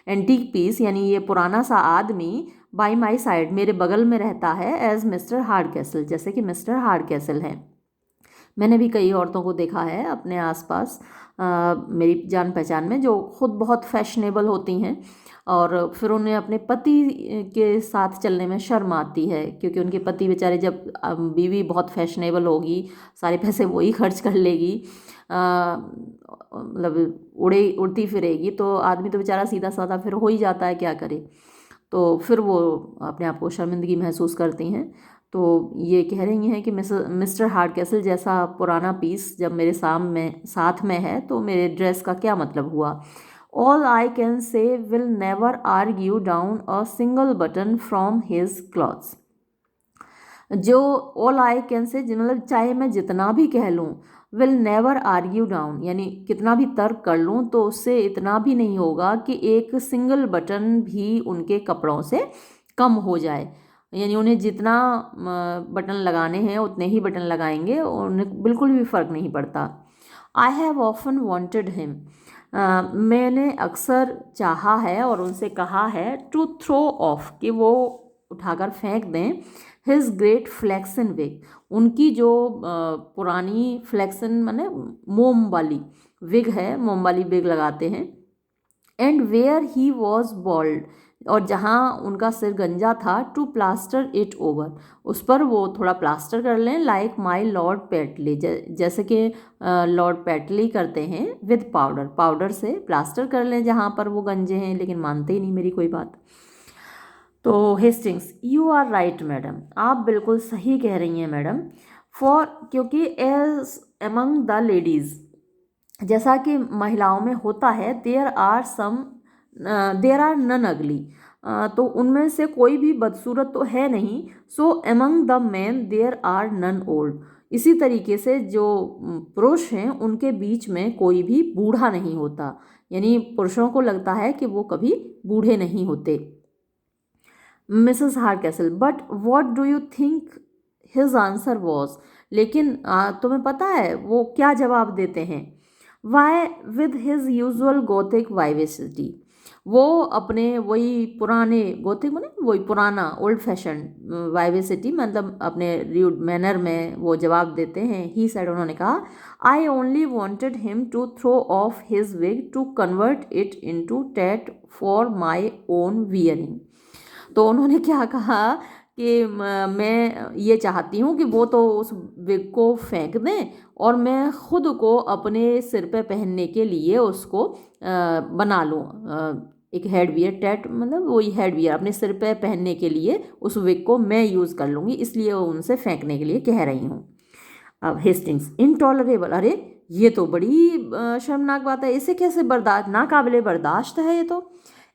Speaker 1: एंटीक पीस यानी ये पुराना सा आदमी, बाय माई साइड, मेरे बगल में रहता है, एज मिस्टर हार्डकैसल, जैसे कि मिस्टर हार्डकैसल हैं। मैंने भी कई औरतों को देखा है अपने आसपास, मेरी जान पहचान में, जो खुद बहुत फैशनेबल होती हैं और फिर उन्हें अपने पति के साथ चलने में शर्म आती है, क्योंकि उनके पति बेचारे, जब बीवी बहुत फैशनेबल होगी, सारे पैसे वही खर्च कर लेगी, मतलब उड़ती फिरेगी, तो आदमी तो बेचारा सीधा साधा फिर हो ही जाता है, क्या करे। तो फिर वो अपने आप को शर्मिंदगी महसूस करती हैं। तो ये कह रही हैं कि मिस्टर हार्डकैसल जैसा पुराना पीस जब मेरे साथ में है, तो मेरे ड्रेस का क्या मतलब हुआ। All I can say will never argue down a single button from his clothes. जो ऑल आई कैन से, मतलब चाहे मैं जितना भी कह लूँ, विल नेवर आर्ग्यू डाउन, यानी कितना भी तर्क कर लूँ, तो उससे इतना भी नहीं होगा कि एक सिंगल बटन भी उनके कपड़ों से कम हो जाए। यानी उन्हें जितना बटन लगाने हैं उतने ही बटन लगाएंगे, और उन्हें बिल्कुल भी फ़र्क नहीं पड़ता। आई हैव ऑफन वॉन्टेड हिम, मैंने अक्सर चाहा है और उनसे कहा है, टू थ्रो ऑफ, कि वो उठाकर फेंक दें, हिज ग्रेट फ्लैक्सन विग, उनकी जो पुरानी फ्लैक्सन माने मोम वाली विग है, मोम वाली विग लगाते हैं, and where he was bald, और जहाँ उनका सिर गंजा था, टू प्लास्टर इट ओवर, उस पर वो थोड़ा प्लास्टर कर लें, लाइक माई लॉर्ड पेटली, जैसे कि लॉर्ड पेटली करते हैं, विद पाउडर, पाउडर से प्लास्टर कर लें जहाँ पर वो गंजे हैं, लेकिन मानते ही नहीं मेरी कोई बात। तो Hastings, you are right madam, आप बिल्कुल सही कह रही हैं मैडम, फॉर, क्योंकि एज एमंग द लेडीज़, जैसा कि महिलाओं में होता है, देयर आर नन अगली, तो उनमें से कोई भी बदसूरत तो है नहीं, so among the man there are none old, इसी तरीके से जो पुरुष हैं उनके बीच में कोई भी बूढ़ा नहीं होता, यानी पुरुषों को लगता है कि वो कभी बूढ़े नहीं होते। Mrs Hardcastle, but what do you think his answer was, लेकिन तुम्हें पता है वो क्या जवाब देते हैं। Why, with his usual Gothic vivacity, वो अपने वही पुराने, गोथिक माने वही पुराना, ओल्ड फैशन, वाइवेसिटी मतलब अपने र्यूड मैनर में वो जवाब देते हैं। ही सेड, उन्होंने कहा, I only wanted him to throw off his wig to convert it into tete for my own wearing. तो उन्होंने क्या कहा कि मैं ये चाहती हूँ कि वो तो उस विग को फेंक दें और मैं खुद को अपने सिर पे पहनने के लिए उसको बना लूँ, एक हेड वियर, टैट मतलब वही हेड वियर, अपने सिर पे पहनने के लिए उस विग को मैं यूज़ कर लूँगी, इसलिए उनसे फेंकने के लिए कह रही हूँ। अब हेस्टिंग्स, इनटॉलरेबल, अरे ये तो बड़ी शर्मनाक बात है, इसे कैसे बर्दाश्त, नाकाबिले बर्दाश्त है ये तो।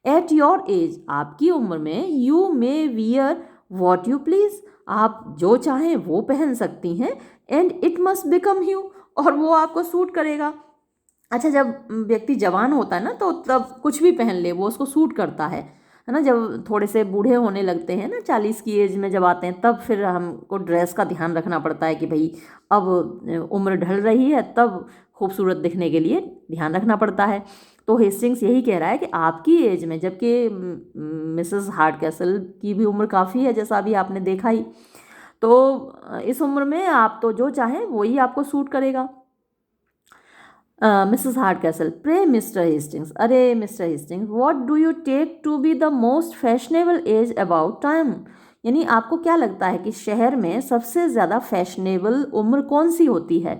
Speaker 1: एट योर एज, आपकी उम्र में, you may wear what you please, आप जो चाहें वो पहन सकती हैं, and it must become you, और वो आपको सूट करेगा। अच्छा, जब व्यक्ति जवान होता है ना, तो तब कुछ भी पहन ले वो उसको सूट करता है ना। जब थोड़े से बूढ़े होने लगते हैं ना, 40 की एज में जब आते हैं, तब फिर हमको ड्रेस का ध्यान रखना पड़ता है कि भाई अब उम्र ढल रही है, तब खूबसूरत दिखने के लिए ध्यान रखना पड़ता है। तो हेस्टिंग्स यही कह रहा है कि आपकी एज में, जबकि मिसेस हार्डकैसल की भी उम्र काफ़ी है, जैसा अभी आपने देखा ही, तो इस उम्र में आप तो जो चाहें वही आपको सूट करेगा। Mrs Hardcastle, pray Mr Hastings, अरे Mr Hastings, what do you take to be the most fashionable age about time? यानी आपको क्या लगता है कि शहर में सबसे ज़्यादा फैशनेबल उम्र कौन सी होती है?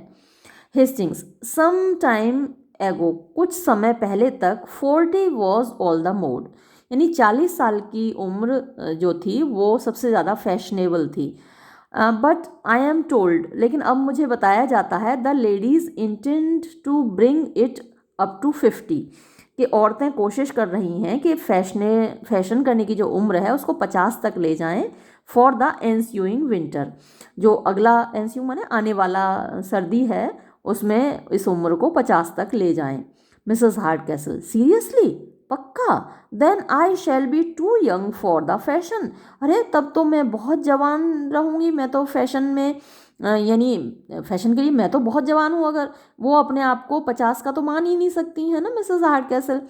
Speaker 1: हेस्टिंग्स, सम टाइम एगो, कुछ समय पहले तक 40 वॉज ऑल द मोड, यानी 40 साल की उम्र जो थी वो सबसे ज़्यादा फैशनेबल थी। बट आई एम टोल्ड, लेकिन अब मुझे बताया जाता है, the ladies intend to bring it up to 50, कि औरतें कोशिश कर रही हैं कि फैशन करने की जो उम्र है उसको 50 तक ले जाएं, फॉर द एंस्यूइंग विंटर, जो अगला एंस्यूइंग माने आने वाला सर्दी है उसमें इस उम्र को 50 तक ले जाएं। मिसेस हार्डकैसल, सीरियसली, पक्का? Then I shall be too young for the fashion, अरे तब तो मैं बहुत जवान रहूँगी, मैं तो फैशन में यानी फैशन के लिए मैं तो बहुत जवान हूँ। अगर वो अपने आप को 50 का तो मान ही नहीं सकती है ना मिसेस हार्डकैसल।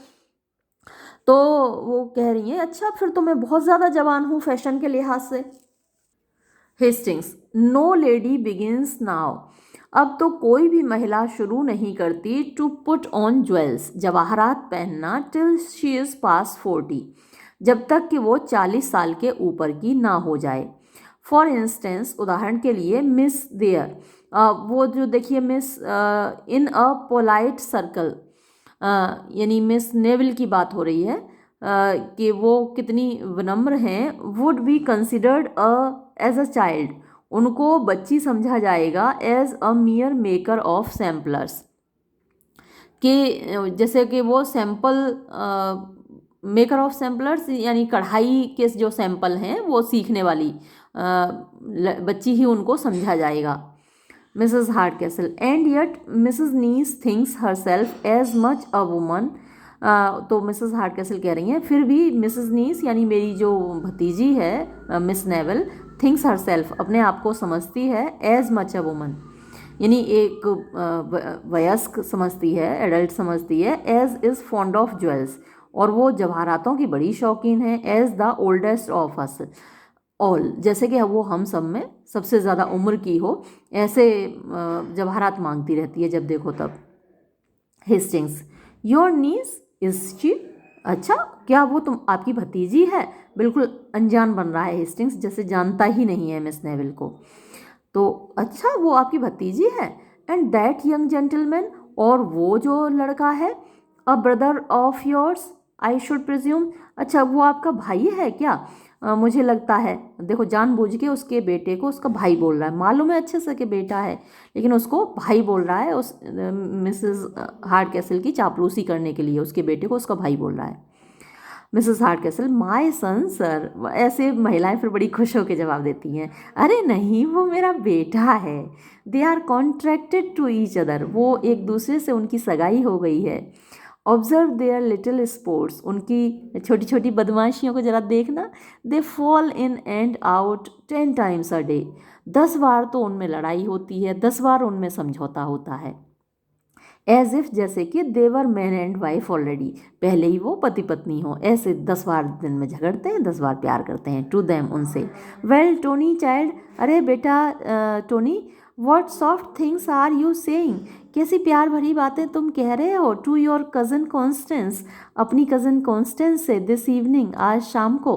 Speaker 1: तो वो कह रही हैं, अच्छा फिर तो मैं बहुत ज़्यादा जवान हूँ फैशन के लिहाज से। Hastings, no lady begins now, अब तो कोई भी महिला शुरू नहीं करती टू पुट ऑन ज्वेल्स, जवाहरात पहनना, टिल शी इज़ पास 40, जब तक कि वो 40 साल के ऊपर की ना हो जाए। फॉर इंस्टेंस, उदाहरण के लिए, मिस देयर, वो जो देखिए miss in a polite circle, यानी मिस नेविल की बात हो रही है, कि वो कितनी विनम्र हैं, would be considered as a child, उनको बच्ची समझा जाएगा, as a mere maker of samplers, कि जैसे कि वो सैंपल मेकर ऑफ सैम्पलर्स, यानी कढ़ाई के जो सैंपल हैं वो सीखने वाली बच्ची ही उनको समझा जाएगा। Mrs Hardcastle, and yet Mrs Niece thinks herself as much a woman, तो मिसेस हार्डकैसल कह रही हैं, फिर भी मिसेस नीस यानी मेरी जो भतीजी है miss naval, thinks her self, अपने आप को समझती है, एज मच अ वुमन, यानी एक वयस्क समझती है, एडल्ट समझती है, age is fond of jewels, और वो जवाहरातों की बड़ी शौकीन है, as the oldest of us all, जैसे कि वो हम सब में सबसे ज़्यादा उम्र की हो, ऐसे जवाहरात मांगती रहती है जब देखो तब। Hastings, your gneiss is she, अच्छा क्या वो तुम आपकी भतीजी है? बिल्कुल अनजान बन रहा है हेस्टिंग्स, जैसे जानता ही नहीं है मिस नेविल को। तो अच्छा वो आपकी भतीजी है, एंड दैट यंग जेंटलमैन, और वो जो लड़का है, a brother of yours I should presume, अच्छा वो आपका भाई है क्या? मुझे लगता है, देखो जानबूझ के उसके बेटे को उसका भाई बोल रहा है, मालूम है अच्छे से कि बेटा है, लेकिन उसको भाई बोल रहा है, उस मिसेस हार्डकैसल की चापलूसी करने के लिए उसके बेटे को उसका भाई बोल रहा है। मिसेस हार्डकैसल, माय सन सर, ऐसे महिलाएं फिर बड़ी खुश होकर जवाब देती हैं, अरे नहीं वो मेरा बेटा है, they are contracted to each other, वो एक दूसरे से उनकी सगाई हो गई है। ऑब्जर्व देयर लिटिल स्पोर्ट्स, उनकी छोटी छोटी बदमाशियों को जरा देखना, they fall in and out 10 times a day, 10 बार तो उनमें लड़ाई होती है, 10 बार उनमें समझौता होता है। एज इफ, जैसे कि देवर मैन एंड वाइफ ऑलरेडी, पहले ही वो पति पत्नी हो, ऐसे 10 बार दिन में झगड़ते हैं, 10 बार प्यार करते हैं, टू देम, उनसे। वेल टोनी चाइल्ड, अरे बेटा Tony, what soft things are you saying, कैसी प्यार भरी बातें तुम कह रहे हो, टू योर कज़न कॉन्स्टेंस, अपनी कज़न कॉन्स्टेंस से, दिस इवनिंग, आज शाम को।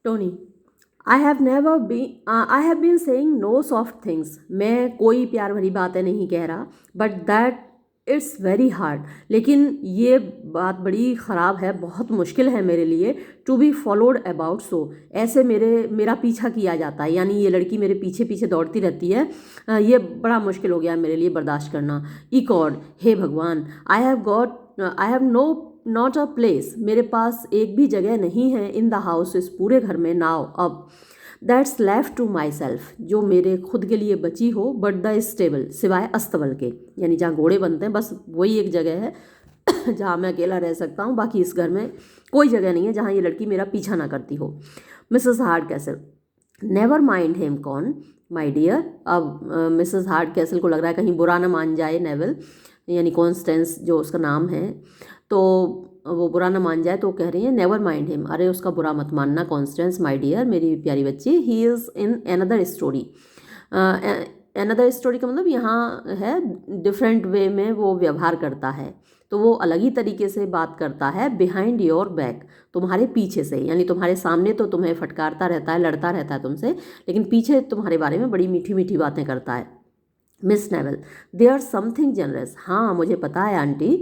Speaker 1: Tony, I have been saying no soft things, मैं कोई प्यार भरी बातें नहीं कह रहा, but that it's very hard, लेकिन ये बात बड़ी ख़राब है, बहुत मुश्किल है मेरे लिए, to be followed about so, ऐसे मेरा पीछा किया जाता है, यानी ये लड़की मेरे पीछे पीछे दौड़ती रहती है, ये बड़ा मुश्किल हो गया मेरे लिए बर्दाश्त करना। ई गॉड, हे भगवान, I have no not a place, मेरे पास एक भी जगह नहीं है, इन द हाउस, इस पूरे घर में, नाउ, अब, that's left to myself, जो मेरे खुद के लिए बची हो, बट द स्टेबल, सिवाय अस्तबल के, यानी जहाँ घोड़े बनते हैं, बस वही एक जगह है जहाँ मैं अकेला रह सकता हूँ, बाकी इस घर में कोई जगह नहीं है जहाँ ये लड़की मेरा पीछा ना करती हो। Mrs Hardcastle, never mind him, कौन? माई डियर, अब मिसेस हार्डकैसल को लग रहा है कहीं बुरा ना मान जाए नेविल, यानी कॉन्स्टेंस जो उसका नाम है, तो वो बुरा ना मान जाए, तो कह रही है नेवर माइंड हिम, अरे उसका बुरा मत मानना कॉन्स्टेंस, माय डियर, मेरी प्यारी बच्ची, he is in another story, another story का मतलब यहाँ है डिफरेंट वे में वो व्यवहार करता है, तो वो अलग ही तरीके से बात करता है बिहाइंड योर बैक, तुम्हारे पीछे से, यानी तुम्हारे सामने तो तुम्हें फटकारता रहता है, लड़ता रहता है तुमसे, लेकिन पीछे तुम्हारे बारे में बड़ी मीठी मीठी बातें करता है। Miss Neville, they are something generous, हाँ मुझे पता है आंटी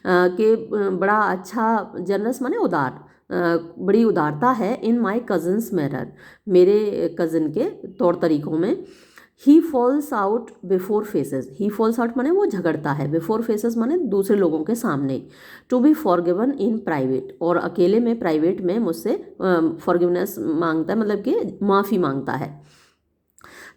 Speaker 1: कि बड़ा अच्छा, जनरस माने उदार, बड़ी उदारता है इन माई कज़न्स मैनर, मेरे कज़न के तौर तरीकों में। ही फॉल्स आउट बिफोर फेसेस, ही फॉल्स आउट माने वो झगड़ता है, बिफोर फेसेस माने दूसरे लोगों के सामने। To be forgiven in private, और अकेले में प्राइवेट में मुझसे फॉरगिवनेस मांगता है, मतलब कि माफ़ी मांगता है।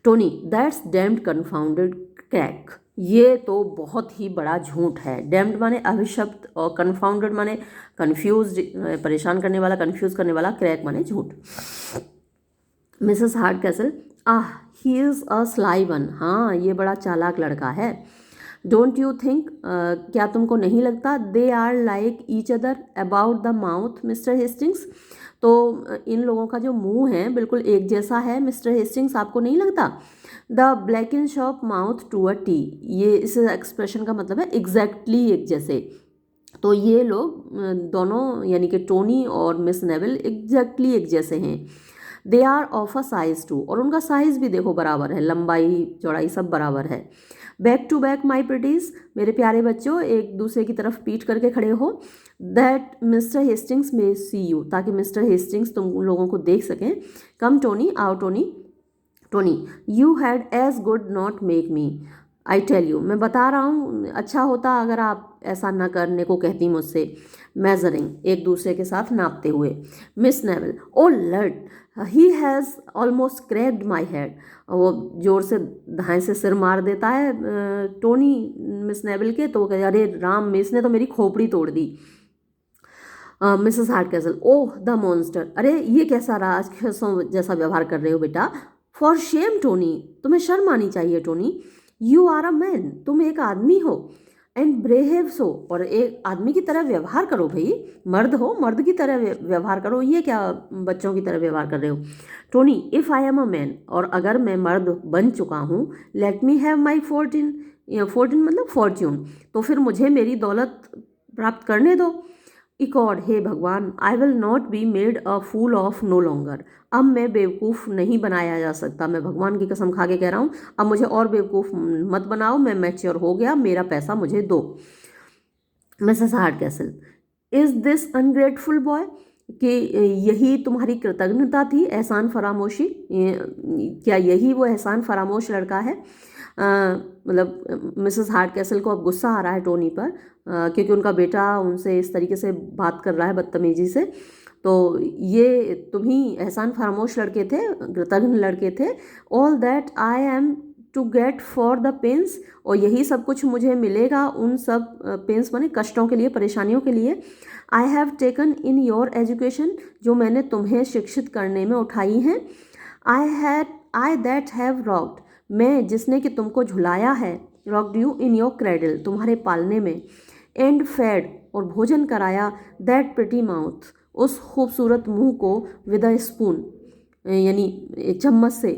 Speaker 1: टोनी, दैट्स डैम्ड कन्फाउंडेड क्रैक, ये तो बहुत ही बड़ा झूठ है। डैम्ड माने अभिशप्त और कन्फाउंडेड माने कन्फ्यूज, परेशान करने वाला, कन्फ्यूज करने वाला, क्रैक माने झूठ। Mrs hard castle, ah he is a sly one, हाँ ये बड़ा चालाक लड़का है। डोंट यू थिंक, क्या तुमको नहीं लगता, they are like each other about the mouth Mr Hastings, तो इन लोगों का जो मुंह है बिल्कुल एक जैसा है मिस्टर हेस्टिंग्स, आपको नहीं लगता। The black in shop mouth to a T, ये इस एक्सप्रेशन का मतलब है एग्जैक्टली एक जैसे, तो ये लोग दोनों यानी कि टोनी और मिस नेविल एग्जैक्टली एक जैसे हैं। They are of a size too, और उनका साइज भी देखो बराबर है, लंबाई चौड़ाई सब बराबर है। बैक टू बैक माई प्रिटीज, मेरे प्यारे बच्चों एक दूसरे की तरफ पीट करके खड़े हो। That Mr Hastings may see you, ताकि मिस्टर हेस्टिंग्स तुम लोगों को देख सकें। कम टोनी, आओ Tony. Tony, you had as good not make me, I tell you, मैं बता रहा हूँ अच्छा होता अगर आप ऐसा न करने को कहती मुझसे। मेजरिंग, एक दूसरे के साथ नापते हुए। Miss Neville, oh Lord he has almost cracked my head, वो जोर से दाएं से सिर मार देता है टोनी मिस नेवल के, तो वो कहते अरे राम मिस ने तो मेरी खोपड़ी तोड़ दी। मिसेस हार्डकैसल, ओह द मॉन्स्टर, अरे ये कैसा राक्षसों जैसा व्यवहार कर रहे हो बेटा। फॉर शेम टोनी, तुम्हें शर्म आनी चाहिए Tony. You are a man, तुम एक आदमी हो। एंड ब्रेव सो, और एक आदमी की तरह व्यवहार करो भाई, मर्द हो मर्द की तरह व्यवहार करो, ये क्या बच्चों की तरह व्यवहार कर रहे हो। Tony, if I am a man, और अगर मैं मर्द बन चुका हूँ, let me have my fourteen, fourteen मतलब फॉर्च्यून, तो फिर मुझे मेरी दौलत प्राप्त करने दो। इकॉड, हे भगवान, I will not be made a fool of no longer, अब मैं बेवकूफ़ नहीं बनाया जा सकता, मैं भगवान की कसम खा के कह रहा हूँ, अब मुझे और बेवकूफ़ मत बनाओ, मैं मैच्योर हो गया, मेरा पैसा मुझे दो। Mrs hard castle, is this ungrateful boy, कि यही तुम्हारी कृतज्ञता थी, एहसान फरामोशी, क्या यही वो एहसान फरामोश लड़का है। मतलब मिसेस हार्ड कैसल को अब गुस्सा आ रहा है टोनी पर, क्योंकि उनका बेटा उनसे इस तरीके से बात कर रहा है बदतमीजी से, तो ये तुम ही एहसान फरामोश लड़के थे, कृतज्ञ लड़के थे। All that I am to get for the pains, और यही सब कुछ मुझे मिलेगा उन सब पेंस माने कष्टों के लिए, परेशानियों के लिए। I have taken in your education, जो मैंने तुम्हें शिक्षित करने में उठाई हैं। आई दैट हैव रॉक्ड, मैं जिसने कि तुमको झुलाया है, rocked you in your cradle, तुम्हारे पालने में। एंड फेड, और भोजन कराया, दैट प्रिटी माउथ, उस खूबसूरत मुंह को, विद अ स्पून यानी चम्मच से।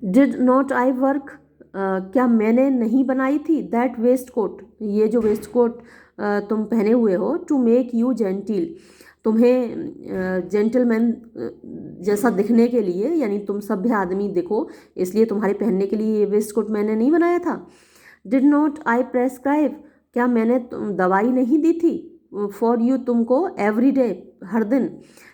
Speaker 1: डिड नॉट आई वर्क, क्या मैंने नहीं बनाई थी, दैट वेस्ट कोट, ये जो वेस्ट कोट तुम पहने हुए हो, टू मेक यू जेंटिल, तुम्हें जेंटलमैन जैसा दिखने के लिए, यानी तुम सभ्य आदमी दिखो इसलिए तुम्हारे पहनने के लिए ये वेस्ट कोट मैंने नहीं बनाया था। डिड नॉट आई प्रेस्क्राइब, क्या मैंने दवाई नहीं दी थी, फॉर यू तुमको, एवरी डे हर दिन।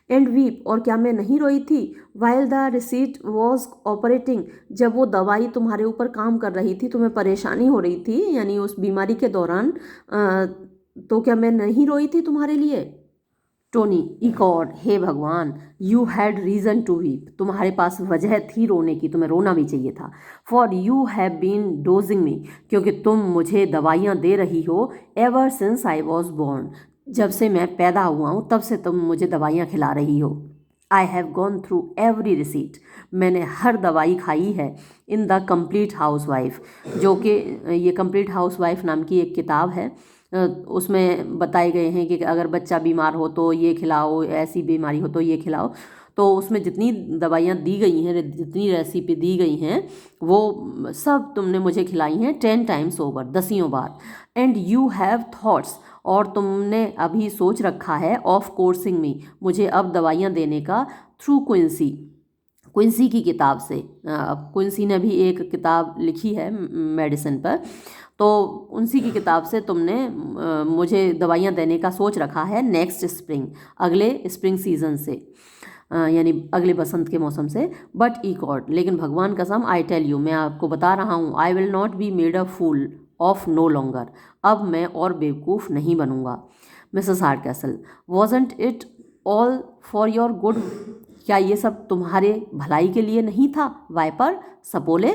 Speaker 1: एंड वीप, और क्या मैं नहीं रोई थी, while the receipt was operating, जब वो दवाई तुम्हारे ऊपर काम कर रही थी, तुम्हें परेशानी हो रही थी यानी उस बीमारी के दौरान, तो क्या मैं नहीं रोई थी तुम्हारे लिए। टोनी, इकॉड, हे भगवान, you had reason to weep, तुम्हारे पास वजह थी रोने की, तुम्हें रोना भी चाहिए था। For you have been dosing me, क्योंकि तुम मुझे दवाइयाँ दे रही हो, ever since I was born, जब से मैं पैदा हुआ हूँ तब से तुम मुझे दवाइयाँ खिला रही हो। I have gone through every receipt, मैंने हर दवाई खाई है, in the complete house wife, जो कि ये कम्प्लीट हाउस वाइफ नाम की एक किताब है, उसमें बताए गए हैं कि अगर बच्चा बीमार हो तो ये खिलाओ, ऐसी बीमारी हो तो ये खिलाओ।
Speaker 2: तो उसमें जितनी दवाइयाँ दी गई हैं, जितनी रेसिपी दी गई हैं, वो सब तुमने मुझे खिलाई हैं 10 times over, 10 bar. And you have thoughts, और तुमने अभी सोच रखा है, ऑफ कोर्सिंग मी, मुझे अब दवाइयाँ देने का, थ्रू क्विंसी, क्विंसी की किताब से। अब क्विंसी ने भी एक किताब लिखी है मेडिसिन पर, तो उनसी की किताब से तुमने मुझे दवाइयाँ देने का सोच रखा है नेक्स्ट स्प्रिंग, अगले स्प्रिंग सीजन से, यानी अगले बसंत के मौसम से। बट ई गॉड, लेकिन भगवान कसम, आई टेल यू, मैं आपको बता रहा हूँ, I will not be made a fool of no longer, अब मैं और बेवकूफ़ नहीं बनूंगा। Mrs Hardcastle, wasn't it all for your good, क्या ये सब तुम्हारे भलाई के लिए नहीं था? वाइपर, सपोले।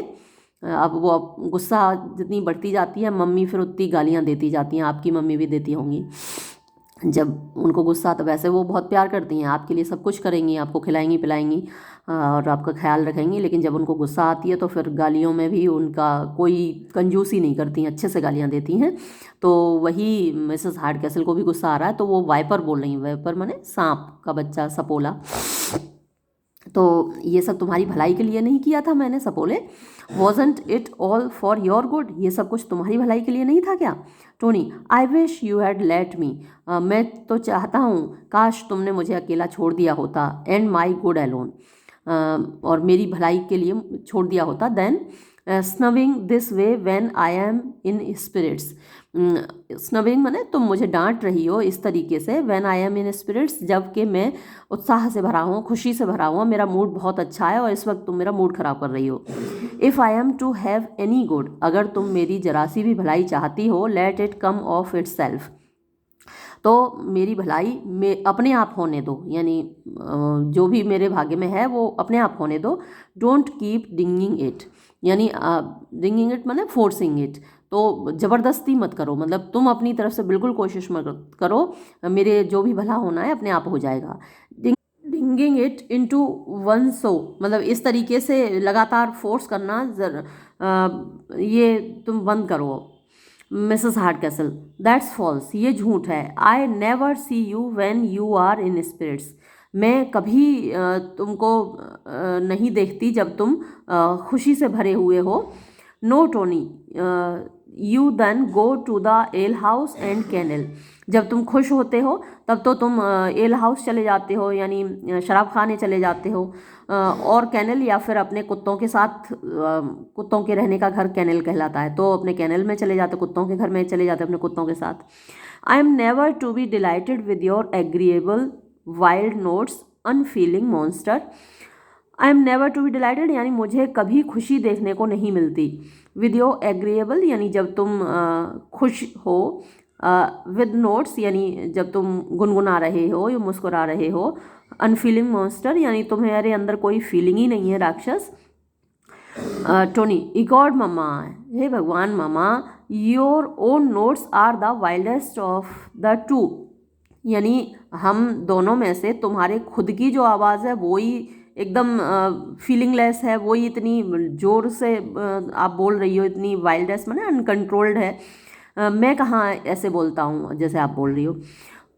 Speaker 2: अब वो गुस्सा जितनी बढ़ती जाती है, मम्मी फिर उतनी गालियाँ देती जाती हैं, आपकी मम्मी भी देती होंगी। जब उनको गुस्सा, तो वैसे वो बहुत प्यार करती हैं, आपके लिए सब कुछ करेंगी, आपको खिलाएंगी पिलाएंगी और आपका ख्याल रखेंगी, लेकिन जब उनको गुस्सा आती है तो फिर गालियों में भी उनका कोई कंजूसी नहीं करती हैं, अच्छे से गालियाँ देती हैं। तो वही मिसेस हार्डकैसल को भी गुस्सा आ रहा है, तो वो वाइपर बोल रही हैं, वाइपर माने सांप का बच्चा, सपोला। तो ये सब तुम्हारी भलाई के लिए नहीं किया था मैंने, सपोले। Wasn't it all for your good, ये सब कुछ तुम्हारी भलाई के लिए नहीं था क्या? Tony, I wish you had let me, मैं तो चाहता हूँ काश तुमने मुझे अकेला छोड़ दिया होता, एंड माई गुड एलोन, और मेरी भलाई के लिए छोड़ दिया होता। Then snubbing this way when I am in spirits, snubbing माने तुम मुझे डांट रही हो इस तरीके से, when I am in spirits, जबकि मैं उत्साह से भरा हूँ, खुशी से भरा हुआ, मेरा मूड बहुत अच्छा है और इस वक्त तुम मेरा मूड ख़राब कर रही हो। If I am to have any good, अगर तुम मेरी जरा सी भी भलाई चाहती हो, let it come of itself, तो मेरी भलाई में अपने आप होने दो, यानी जो भी मेरे भाग्य में है वो अपने आप होने दो। डोंट कीप डिंगिंग इट, यानी डिंगिंग इट माने फोर्सिंग इट, तो ज़बरदस्ती मत करो, मतलब तुम अपनी तरफ से बिल्कुल कोशिश मत करो, मेरे जो भी भला होना है अपने आप हो जाएगा। डिंगिंग इट इनटू वन सो, मतलब इस तरीके से लगातार फोर्स करना ये तुम बंद करो। मिसेस हार्डकैसल, दैट्स फॉल्स, ये झूठ है। I never see you when you are in spirits, मैं कभी तुमको नहीं देखती जब तुम खुशी से भरे हुए हो। No Tony, you then go to the alehouse and kennel, जब तुम खुश होते हो तब तो तुम एल हाउस चले जाते हो, यानी शराब खाने चले जाते हो, और कैनल या फिर अपने कुत्तों के साथ, कुत्तों के रहने का घर कैनल कहलाता है, तो अपने कैनल में चले जाते, कुत्तों के घर में चले जाते अपने कुत्तों के साथ। I am never to be delighted with your agreeable wild notes unfeeling monster, I am never to be delighted, यानी मुझे कभी खुशी देखने को नहीं मिलती। विद योर एग्रीएबल, यानी जब तुम खुश हो, विद नोट्स, यानी जब तुम गुनगुना रहे हो या मुस्कुरा रहे हो, अनफीलिंग मॉन्स्टर, यानी तुम्हारे अंदर कोई फीलिंग ही नहीं है, राक्षस। टोनी, इगॉड मम्मा, हे भगवान मामा, your own notes are the wildest of the two, यानी हम दोनों में से तुम्हारे खुद की जो आवाज़ है वो ही एकदम फीलिंगलेस है, वो ही इतनी ज़ोर से आप बोल रही हो, इतनी वाइल्डेस माने अनकंट्रोल्ड है। मैं कहाँ ऐसे बोलता हूँ जैसे आप बोल रही हो।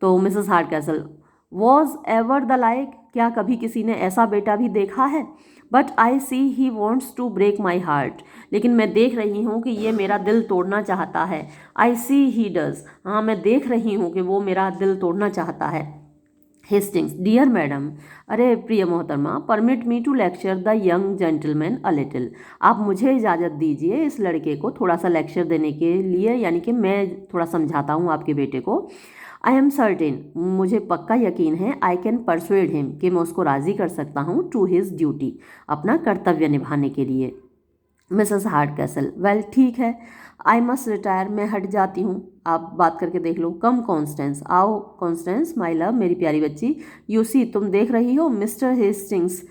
Speaker 2: तो Mrs Hardcastle, was ever the like, क्या कभी किसी ने ऐसा बेटा भी देखा है? But I see he wants to break my heart, लेकिन मैं देख रही हूँ कि ये मेरा दिल तोड़ना चाहता है। आई सी ही डज, हाँ मैं देख रही हूँ कि वो मेरा दिल तोड़ना चाहता है। हेस्टिंग्स, डियर मैडम, अरे प्रिय मोहतरमा, permit me to lecture the young gentleman a little, आप मुझे इजाज़त दीजिए इस लड़के को थोड़ा सा लेक्चर देने के लिए, यानी कि मैं थोड़ा समझाता हूँ आपके बेटे को। आई एम सर्टेन, मुझे पक्का यकीन है, आई कैन परसुएड हिम, कि मैं उसको राज़ी कर सकता हूँ, टू हिज ड्यूटी, अपना कर्तव्य निभाने के लिए। मिसेस हार्डकैसल, वेल ठीक है, आई मस्ट रिटायर, मैं हट जाती हूँ, आप बात करके देख लो। कम कॉन्स्टेंस, आओ कॉन्स्टेंस माई लव, मेरी प्यारी बच्ची। यू सी, तुम देख रही हो मिस्टर हेस्टिंग्स,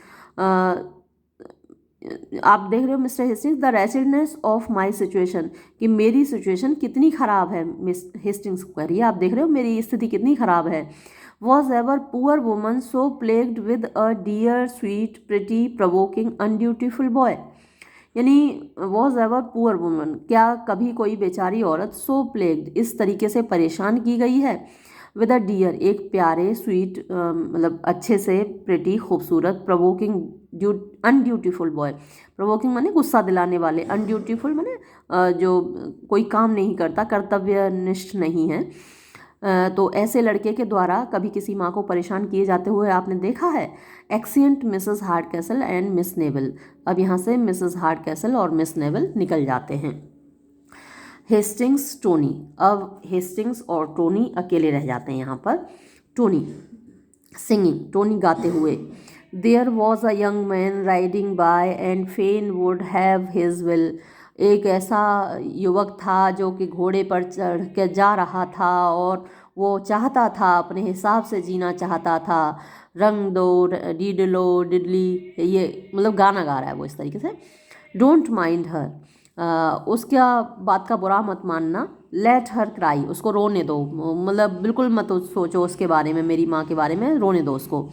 Speaker 2: आप देख रहे हो mister Hastings, the wretchedness of my situation, कि मेरी सिचुएशन कितनी ख़राब है। मिस हेस्टिंग्स को कह रही है, आप देख रहे हो मेरी स्थिति कितनी ख़राब है। Was ever poor woman so plagued with a dear sweet pretty provoking undutiful boy, यानी वॉज एवर पुअर वुमन, क्या कभी कोई बेचारी औरत सो प्लेग्ड, इस तरीके से परेशान की गई है, विद अ डियर, एक प्यारे स्वीट मतलब अच्छे से, प्रिटी खूबसूरत, प्रोवोकिंग अनड्यूटीफुल बॉय। प्रोवोकिंग माने गुस्सा दिलाने वाले, अनड्यूटीफुल माने जो कोई काम नहीं करता, कर्तव्यनिष्ठ नहीं है। तो ऐसे लड़के के द्वारा कभी किसी माँ को परेशान किए जाते हुए आपने देखा है? एक्सिएंट Mrs Hardcastle and Miss naval. अब यहाँ से मिसेस हार्डकैसल और मिस नेवल निकल जाते हैं। हेस्टिंग्स टोनी, अब हेस्टिंग्स और टोनी अकेले रह जाते हैं यहाँ पर। टोनी सिंगिंग, टोनी गाते हुए, there was a young man riding by and fain would have his will. एक ऐसा युवक था जो कि घोड़े पर चढ़ के जा रहा था और वो चाहता था, अपने हिसाब से जीना चाहता था। रंग दो डिडलो डिडली, ये मतलब गाना गा रहा है वो इस तरीके से। डोंट माइंड हर, उसका बात का बुरा मत मानना। लेट हर क्राई, उसको रोने दो, मतलब बिल्कुल मत सोचो उसके बारे में, मेरी माँ के बारे में, रोने दो उसको।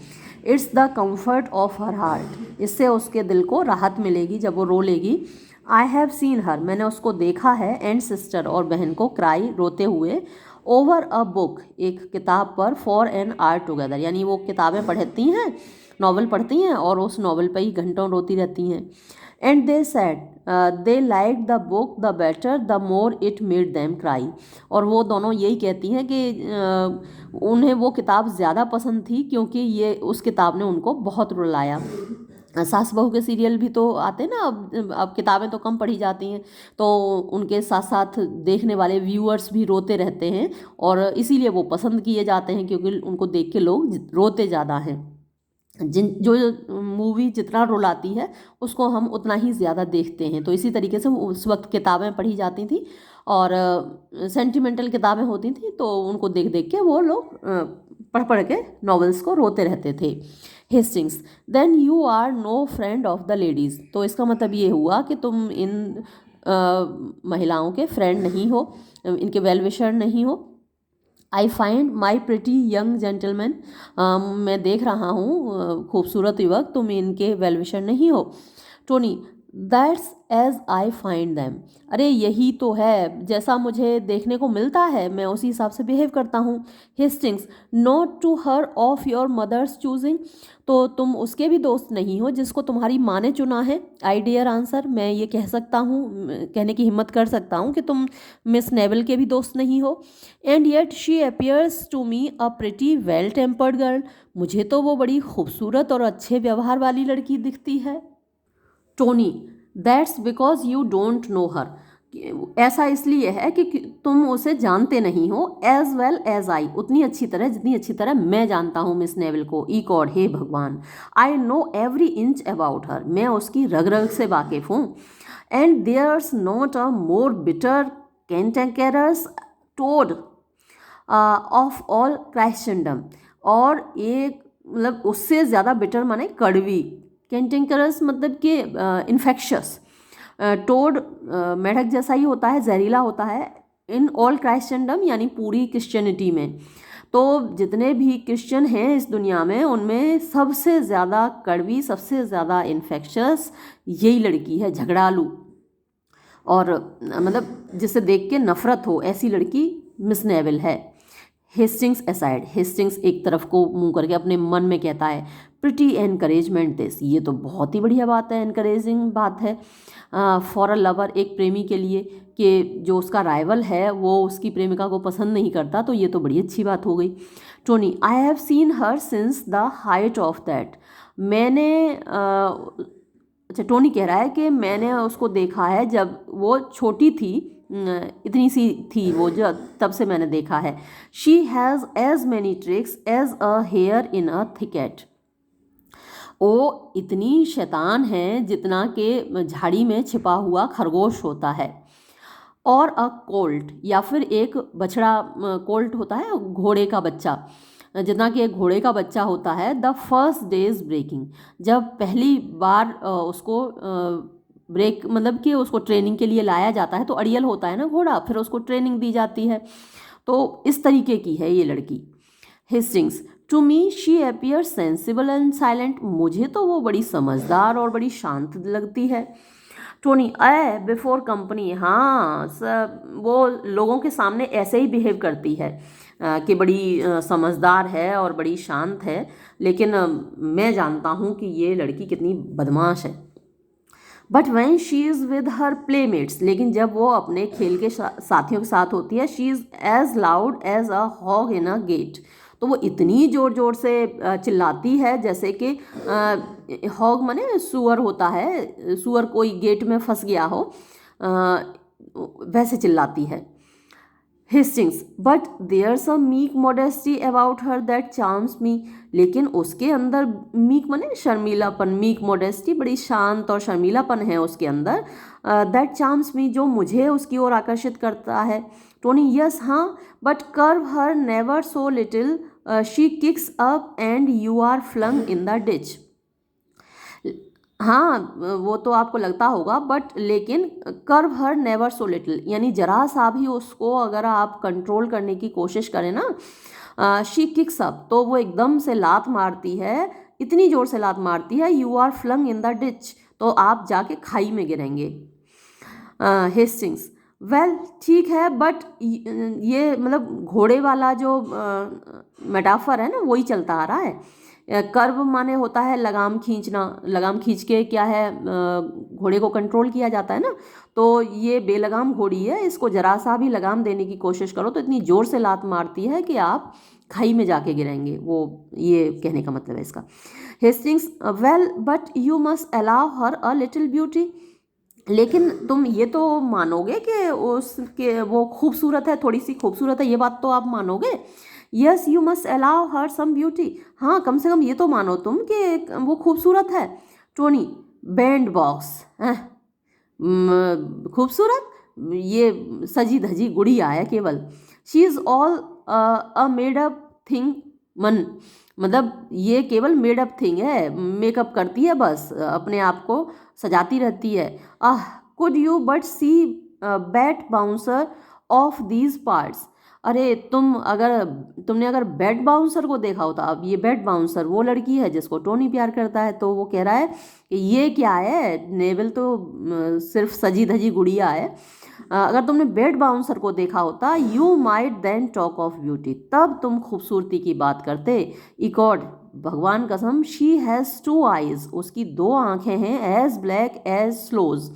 Speaker 2: It's the comfort of her heart, इससे उसके दिल को राहत मिलेगी जब वो रो लेगी। आई हैव सीन हर, मैंने उसको देखा है, एंड सिस्टर, और बहन को, क्राई, रोते हुए, ओवर अ बुक, एक किताब पर, फॉर एन आवर टुगेदर, यानी वो किताबें पढ़ती हैं, नॉवल पढ़ती हैं और उस नॉवल पर ही घंटों रोती रहती हैं। And they sad they like the book the better the more it made them cry, और वो दोनों यही कहती हैं कि उन्हें वो किताब ज़्यादा पसंद थी क्योंकि ये उस किताब ने उनको बहुत रुलाया। सास बहू के सीरियल भी तो आते हैं ना, अब किताबें तो कम पढ़ी जाती हैं, तो उनके साथ साथ देखने वाले व्यूअर्स भी रोते रहते हैं और इसीलिए वो पसंद किए जाते हैं क्योंकि उनको देख के लोग रोते ज़्यादा हैं। जो मूवी जितना रुलाती है उसको हम उतना ही ज़्यादा देखते हैं। तो इसी तरीके से उस वक्त किताबें पढ़ी जाती थी और सेंटिमेंटल किताबें होती थी, तो उनको देख देख के वो लोग पढ़ पढ़ के नॉवेल्स को रोते रहते थे। Hastings, then you are no friend of the ladies, तो इसका मतलब ये हुआ कि तुम इन महिलाओं के फ्रेंड नहीं हो, इनके वेल विशर नहीं हो। I find my pretty young gentleman, मैं देख रहा हूँ खूबसूरत युवक, तुम इनके वेल विशर नहीं हो। Tony, that's as I find them, अरे यही तो है, जैसा मुझे देखने को मिलता है मैं उसी हिसाब से बिहेव करता हूँ। Hastings, not to her of your mother's choosing, तो तुम उसके भी दोस्त नहीं हो जिसको तुम्हारी माँ ने चुना है। आई डियर आंसर, मैं ये कह सकता हूँ, कहने की हिम्मत कर सकता हूँ कि तुम मिस नेवल के भी दोस्त नहीं हो। And yet she appears to me a pretty well tempered girl, मुझे तो वो बड़ी खूबसूरत और अच्छे व्यवहार वाली लड़की दिखती है। Tony, that's because you don't know her, ऐसा इसलिए है कि तुम उसे जानते नहीं हो। एज वेल एज आई, उतनी अच्छी तरह जितनी अच्छी तरह मैं जानता हूँ मिस नेवल को। ई गॉड, हे भगवान। I know every inch about her, मैं उसकी रग रग से वाकिफ हूँ। And there's not a more bitter cantankerous toad of all Christendom, और एक मतलब उससे ज़्यादा बिटर माने कड़वी, कैंटेंकरस मतलब कि इन्फेक्शस, टोड मेढक जैसा ही होता है, जहरीला होता है। इन ऑल क्राइस्टनडम यानी पूरी क्रिश्चियनिटी में, तो जितने भी क्रिश्चियन हैं इस दुनिया में उनमें सबसे ज़्यादा कड़वी, सबसे ज़्यादा इन्फेक्शस यही लड़की है, झगड़ालू, और मतलब जिसे देख के नफरत हो, ऐसी लड़की मिस नेवल है। हेस्टिंग्स असाइड, हेस्टिंग्स एक तरफ को मुंह करके अपने मन में कहता है, प्रिटी एनकरेजमेंट दिस, ये तो बहुत ही बढ़िया बात है, एनकरेजिंग बात है। फॉर अ लवर, एक प्रेमी के लिए, कि जो उसका राइवल है वो उसकी प्रेमिका को पसंद नहीं करता, तो ये तो बड़ी अच्छी बात हो गई। Tony, I have seen her since the height of that, मैंने अच्छा टोनी कह रहा है कि मैंने उसको देखा है जब वो छोटी थी, इतनी सी थी वो, जो तब से मैंने देखा है। She has as many tricks as a hare in a thicket, वो इतनी शैतान है जितना कि झाड़ी में छिपा हुआ खरगोश होता है। और अ कोल्ट, या फिर एक बछड़ा, कोल्ट होता है घोड़े का बच्चा, जितना कि एक घोड़े का बच्चा होता है। द फर्स्ट डेज ब्रेकिंग, जब पहली बार उसको ब्रेक मतलब कि उसको ट्रेनिंग के लिए लाया जाता है, तो अड़ियल होता है ना घोड़ा, फिर उसको ट्रेनिंग दी जाती है, तो इस तरीके की है ये लड़की। Hastings, to me she appear sensible and silent, मुझे तो वो बड़ी समझदार और बड़ी शांत लगती है। टोनी, बिफोर कंपनी, हाँ सब वो लोगों के सामने ऐसे ही बिहेव करती है, कि बड़ी समझदार है और बड़ी शांत है, लेकिन मैं जानता हूँ कि ये लड़की कितनी बदमाश है। But when she is with her playmates, लेकिन जब वो अपने खेल के साथियों के साथ होती है, she is as loud as a hog in a gate, तो वो इतनी ज़ोर ज़ोर से चिल्लाती है जैसे कि हॉग माने सुअर होता है, सुअर कोई गेट में फंस गया हो, वैसे चिल्लाती है। Hastings, but there's a meek modesty about her that charms me, लेकिन उसके अंदर मीक माने शर्मीलापन, मीक मॉडेस्टी बड़ी शांत और शर्मीलापन है उसके अंदर, दैट चार्म्स मी जो मुझे उसकी ओर आकर्षित करता है। टोनी, यस हाँ, but curb her never so little, she kicks up and you are flung in the ditch. हाँ, वो तो आपको लगता होगा, बट लेकिन curb her never so little, यानी जरा सा भी उसको अगर आप कंट्रोल करने की कोशिश करें ना, शी किक्स अप, तो वो एकदम से लात मारती है, इतनी जोर से लात मारती है, you are flung in the ditch, तो आप जाके खाई में गिरेंगे। हेस्टिंग्स, वेल ठीक है, बट ये मतलब घोड़े वाला जो मेटाफर है ना वही चलता आ रहा है। कर्व माने होता है लगाम खींचना, लगाम खींच के क्या है घोड़े को कंट्रोल किया जाता है ना, तो ये बेलगाम घोड़ी है, इसको जरा सा भी लगाम देने की कोशिश करो तो इतनी ज़ोर से लात मारती है कि आप खाई में जाके गिरेंगे, वो ये कहने का मतलब है इसका। Hastings, well but you must allow her a little beauty, लेकिन तुम ये तो मानोगे कि उसके वो खूबसूरत है, थोड़ी सी खूबसूरत है, ये बात तो आप मानोगे। Yes you must allow her some beauty, हाँ कम से कम ये तो मानो तुम कि वो खूबसूरत है। टोनी, बैंड बॉक्स खूबसूरत, ये सजी धजी गुड़िया है केवल। She is all a made up thing, मतलब ये केवल मेड अप थिंग है, मेकअप करती है बस, अपने आप को सजाती रहती है। Could you but see Bet Bouncer of these parts, अरे तुमने अगर बैट बाउंसर को देखा होता, अब ये बैट बाउंसर वो लड़की है जिसको टोनी प्यार करता है, तो वो कह रहा है कि ये क्या है, नेवल तो सिर्फ सजी धजी गुड़िया है। अगर तुमने बैट बाउंसर को देखा होता, you might then talk of beauty, तब तुम खूबसूरती की बात करते। इकॉर्ड, भगवान कसम, शी हैज़ टू आइज, उसकी दो आंखें हैं, एज ब्लैक एज स्लोज,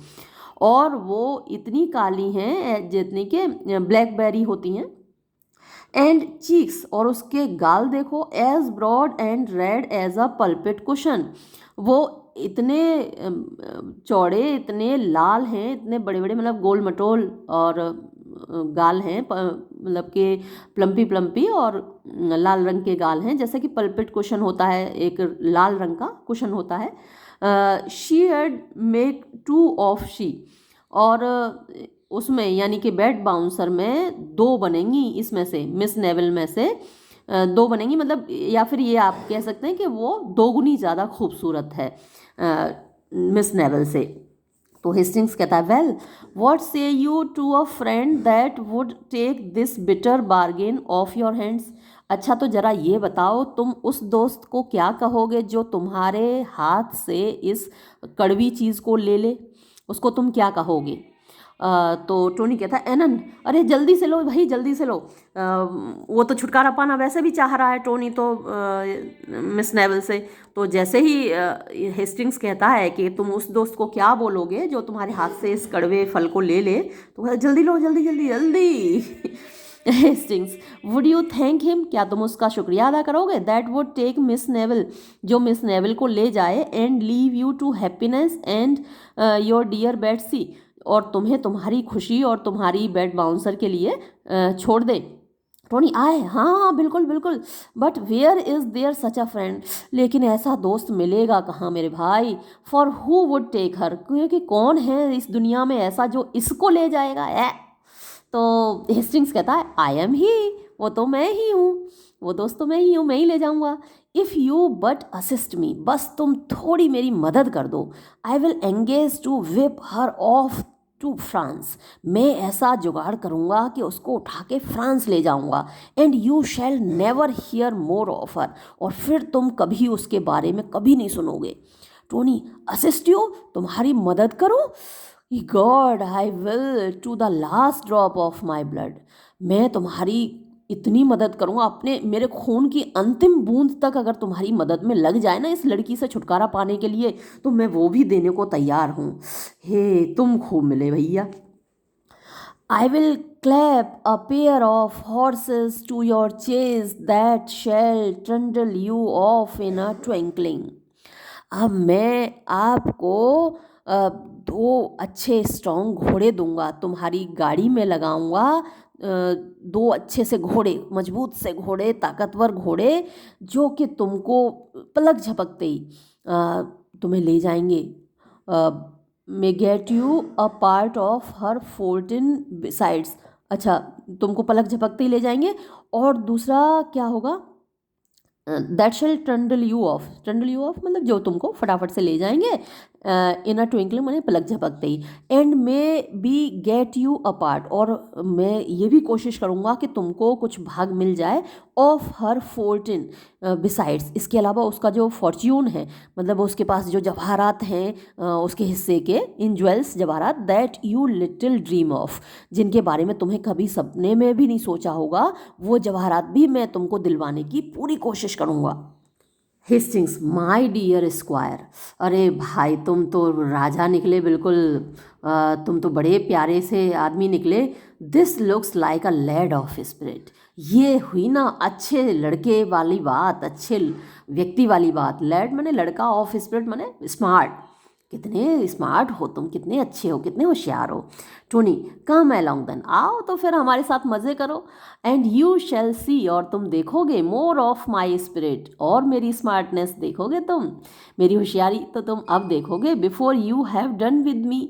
Speaker 2: और वो इतनी काली हैं जितनी के ब्लैकबेरी होती हैं। एंड चीक्स, और उसके गाल देखो, as broad and red as a pulpit cushion, वो इतने चौड़े, इतने लाल हैं, इतने बड़े बड़े, मतलब गोल मटोल और गाल हैं, मतलब कि प्लम्पी प्लम्पी और लाल रंग के गाल हैं, जैसे कि पल्पिट कुशन होता है, एक लाल रंग का कुशन होता है। She had make two of she, और उसमें यानी कि बैट बाउंसर में दो बनेंगी, इसमें से मिस नेवल में से दो बनेंगी, मतलब या फिर ये आप कह सकते हैं कि वो दोगुनी ज़्यादा खूबसूरत है मिस नेवल से। तो हेस्टिंग्स कहता है, well what say you to a friend that would take this bitter bargain off your hands, अच्छा तो ज़रा ये बताओ तुम उस दोस्त को क्या कहोगे जो तुम्हारे हाथ से इस कड़वी चीज़ को ले ले, उसको तुम क्या कहोगे। तो टोनी कहता है, एनन, अरे जल्दी से लो भाई, जल्दी से लो। वो तो छुटकारा पाना वैसे भी चाह रहा है टोनी तो मिस नेवल से, तो जैसे ही हेस्टिंग्स कहता है कि तुम उस दोस्त को क्या बोलोगे जो तुम्हारे हाथ से इस कड़वे फल को ले ले, तो जल्दी लो, जल्दी जल्दी जल्दी। Hastings, would you thank him, क्या तुम उसका शुक्रिया अदा करोगे, that would take Miss Neville, जो मिस नेवल को ले जाए, and leave you to happiness and your dear Betsy, और तुम्हें तुम्हारी खुशी और तुम्हारी बैट बाउंसर के लिए छोड़ दे। टोनी, आए हाँ बिल्कुल बिल्कुल, but where is there such a friend, लेकिन ऐसा दोस्त मिलेगा कहाँ मेरे भाई, for who would take her, क्योंकि कौन है इस दुनिया में ऐसा जो इसको ले जाएगा। तो हेस्टिंग्स कहता है, आई एम ही, वो तो मैं ही हूँ, वो दोस्त तो मैं ही हूँ, मैं ही ले जाऊँगा। If you but assist me, बस तुम थोड़ी मेरी मदद कर दो, I will engage to whip her off to France, मैं ऐसा जुगाड़ करूँगा कि उसको उठा के फ्रांस ले जाऊँगा, and you shall never hear more of her, और फिर तुम कभी उसके बारे में कभी नहीं सुनोगे। टोनी, असिस्ट यू, तुम्हारी मदद करूँ, God I will to the last drop of my blood, मैं तुम्हारी इतनी मदद करूँगा, अपने मेरे खून की अंतिम बूंद तक अगर तुम्हारी मदद में लग जाए ना इस लड़की से छुटकारा पाने के लिए, तो मैं वो भी देने को तैयार हूँ। हे तुम खूब मिले भैया। I will clap a pair of horses to your chase that shall trundle you off in a twinkling. अब मैं आपको दो अच्छे स्ट्रॉन्ग घोड़े दूंगा, तुम्हारी गाड़ी में लगाऊंगा दो अच्छे से घोड़े, मजबूत से घोड़े, ताकतवर घोड़े, जो कि तुमको पलक झपकते ही तुम्हें ले जाएंगे, मे get you a part of her 14 sides. अच्छा, तुमको पलक झपकते ही ले जाएंगे। और दूसरा क्या होगा, that shall trundle you off, trundle you off मतलब जो तुमको फटाफट से ले जाएंगे इन अ ट्विंकलिंग, मैंने पलक झपकते ही। And maybe get you apart, और मैं ये भी कोशिश करूँगा कि तुमको कुछ भाग मिल जाए ऑफ हर 14 बिसाइड्स, इसके अलावा उसका जो फॉर्च्यून है, मतलब उसके पास जो जवाहरात हैं उसके हिस्से के, इन ज्वेल्स जवाहरात, that you little dream of, जिनके बारे में तुम्हें कभी सपने में भी नहीं सोचा होगा, वो जवाहरात भी मैं तुमको दिलवाने की पूरी कोशिश करूँगा। हेस्टिंग्स, माय डियर स्क्वायर, अरे भाई तुम तो राजा निकले बिल्कुल, तुम तो बड़े प्यारे से आदमी निकले। This looks like a lad of spirit, ये हुई ना अच्छे लड़के वाली बात, अच्छे व्यक्ति वाली बात। लैड माने लड़का, ऑफ स्पिरिट माने स्मार्ट, कितने स्मार्ट हो तुम, कितने अच्छे हो, कितने होशियार हो। टोनी, कम अलोंग देन, आओ तो फिर हमारे साथ मज़े करो। एंड यू शैल सी, और तुम देखोगे, मोर ऑफ माई स्पिरिट, और मेरी स्मार्टनेस देखोगे तुम, मेरी होशियारी तो तुम अब देखोगे। Before you have done with me,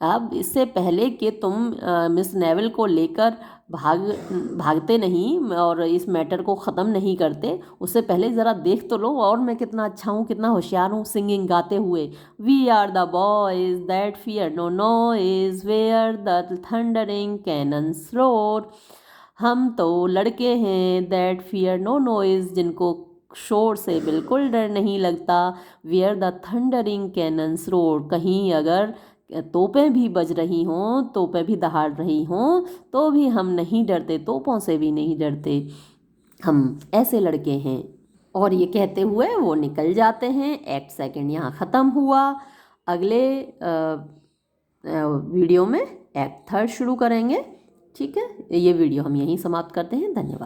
Speaker 2: अब इससे पहले कि तुम मिस नेवल को लेकर भागते नहीं और इस मैटर को ख़त्म नहीं करते, उससे पहले ज़रा देख तो लो और मैं कितना अच्छा हूँ, कितना होशियार हूँ। सिंगिंग, गाते हुए, we are the boys that fear no noise where the thundering cannons roar, हम तो लड़के हैं दैट फियर नो नॉइज, जिनको शोर से बिल्कुल डर नहीं लगता, where the thundering cannons roar, कहीं अगर तोपें भी बज रही हों, तोपें भी दहाड़ रही हों, तो भी हम नहीं डरते, तोपों से भी नहीं डरते, हम ऐसे लड़के हैं। और ये कहते हुए वो निकल जाते हैं। एक्ट सेकंड यहाँ ख़त्म हुआ। अगले वीडियो में एक्ट थर्ड शुरू करेंगे। ठीक है, ये वीडियो हम यहीं समाप्त करते हैं। धन्यवाद।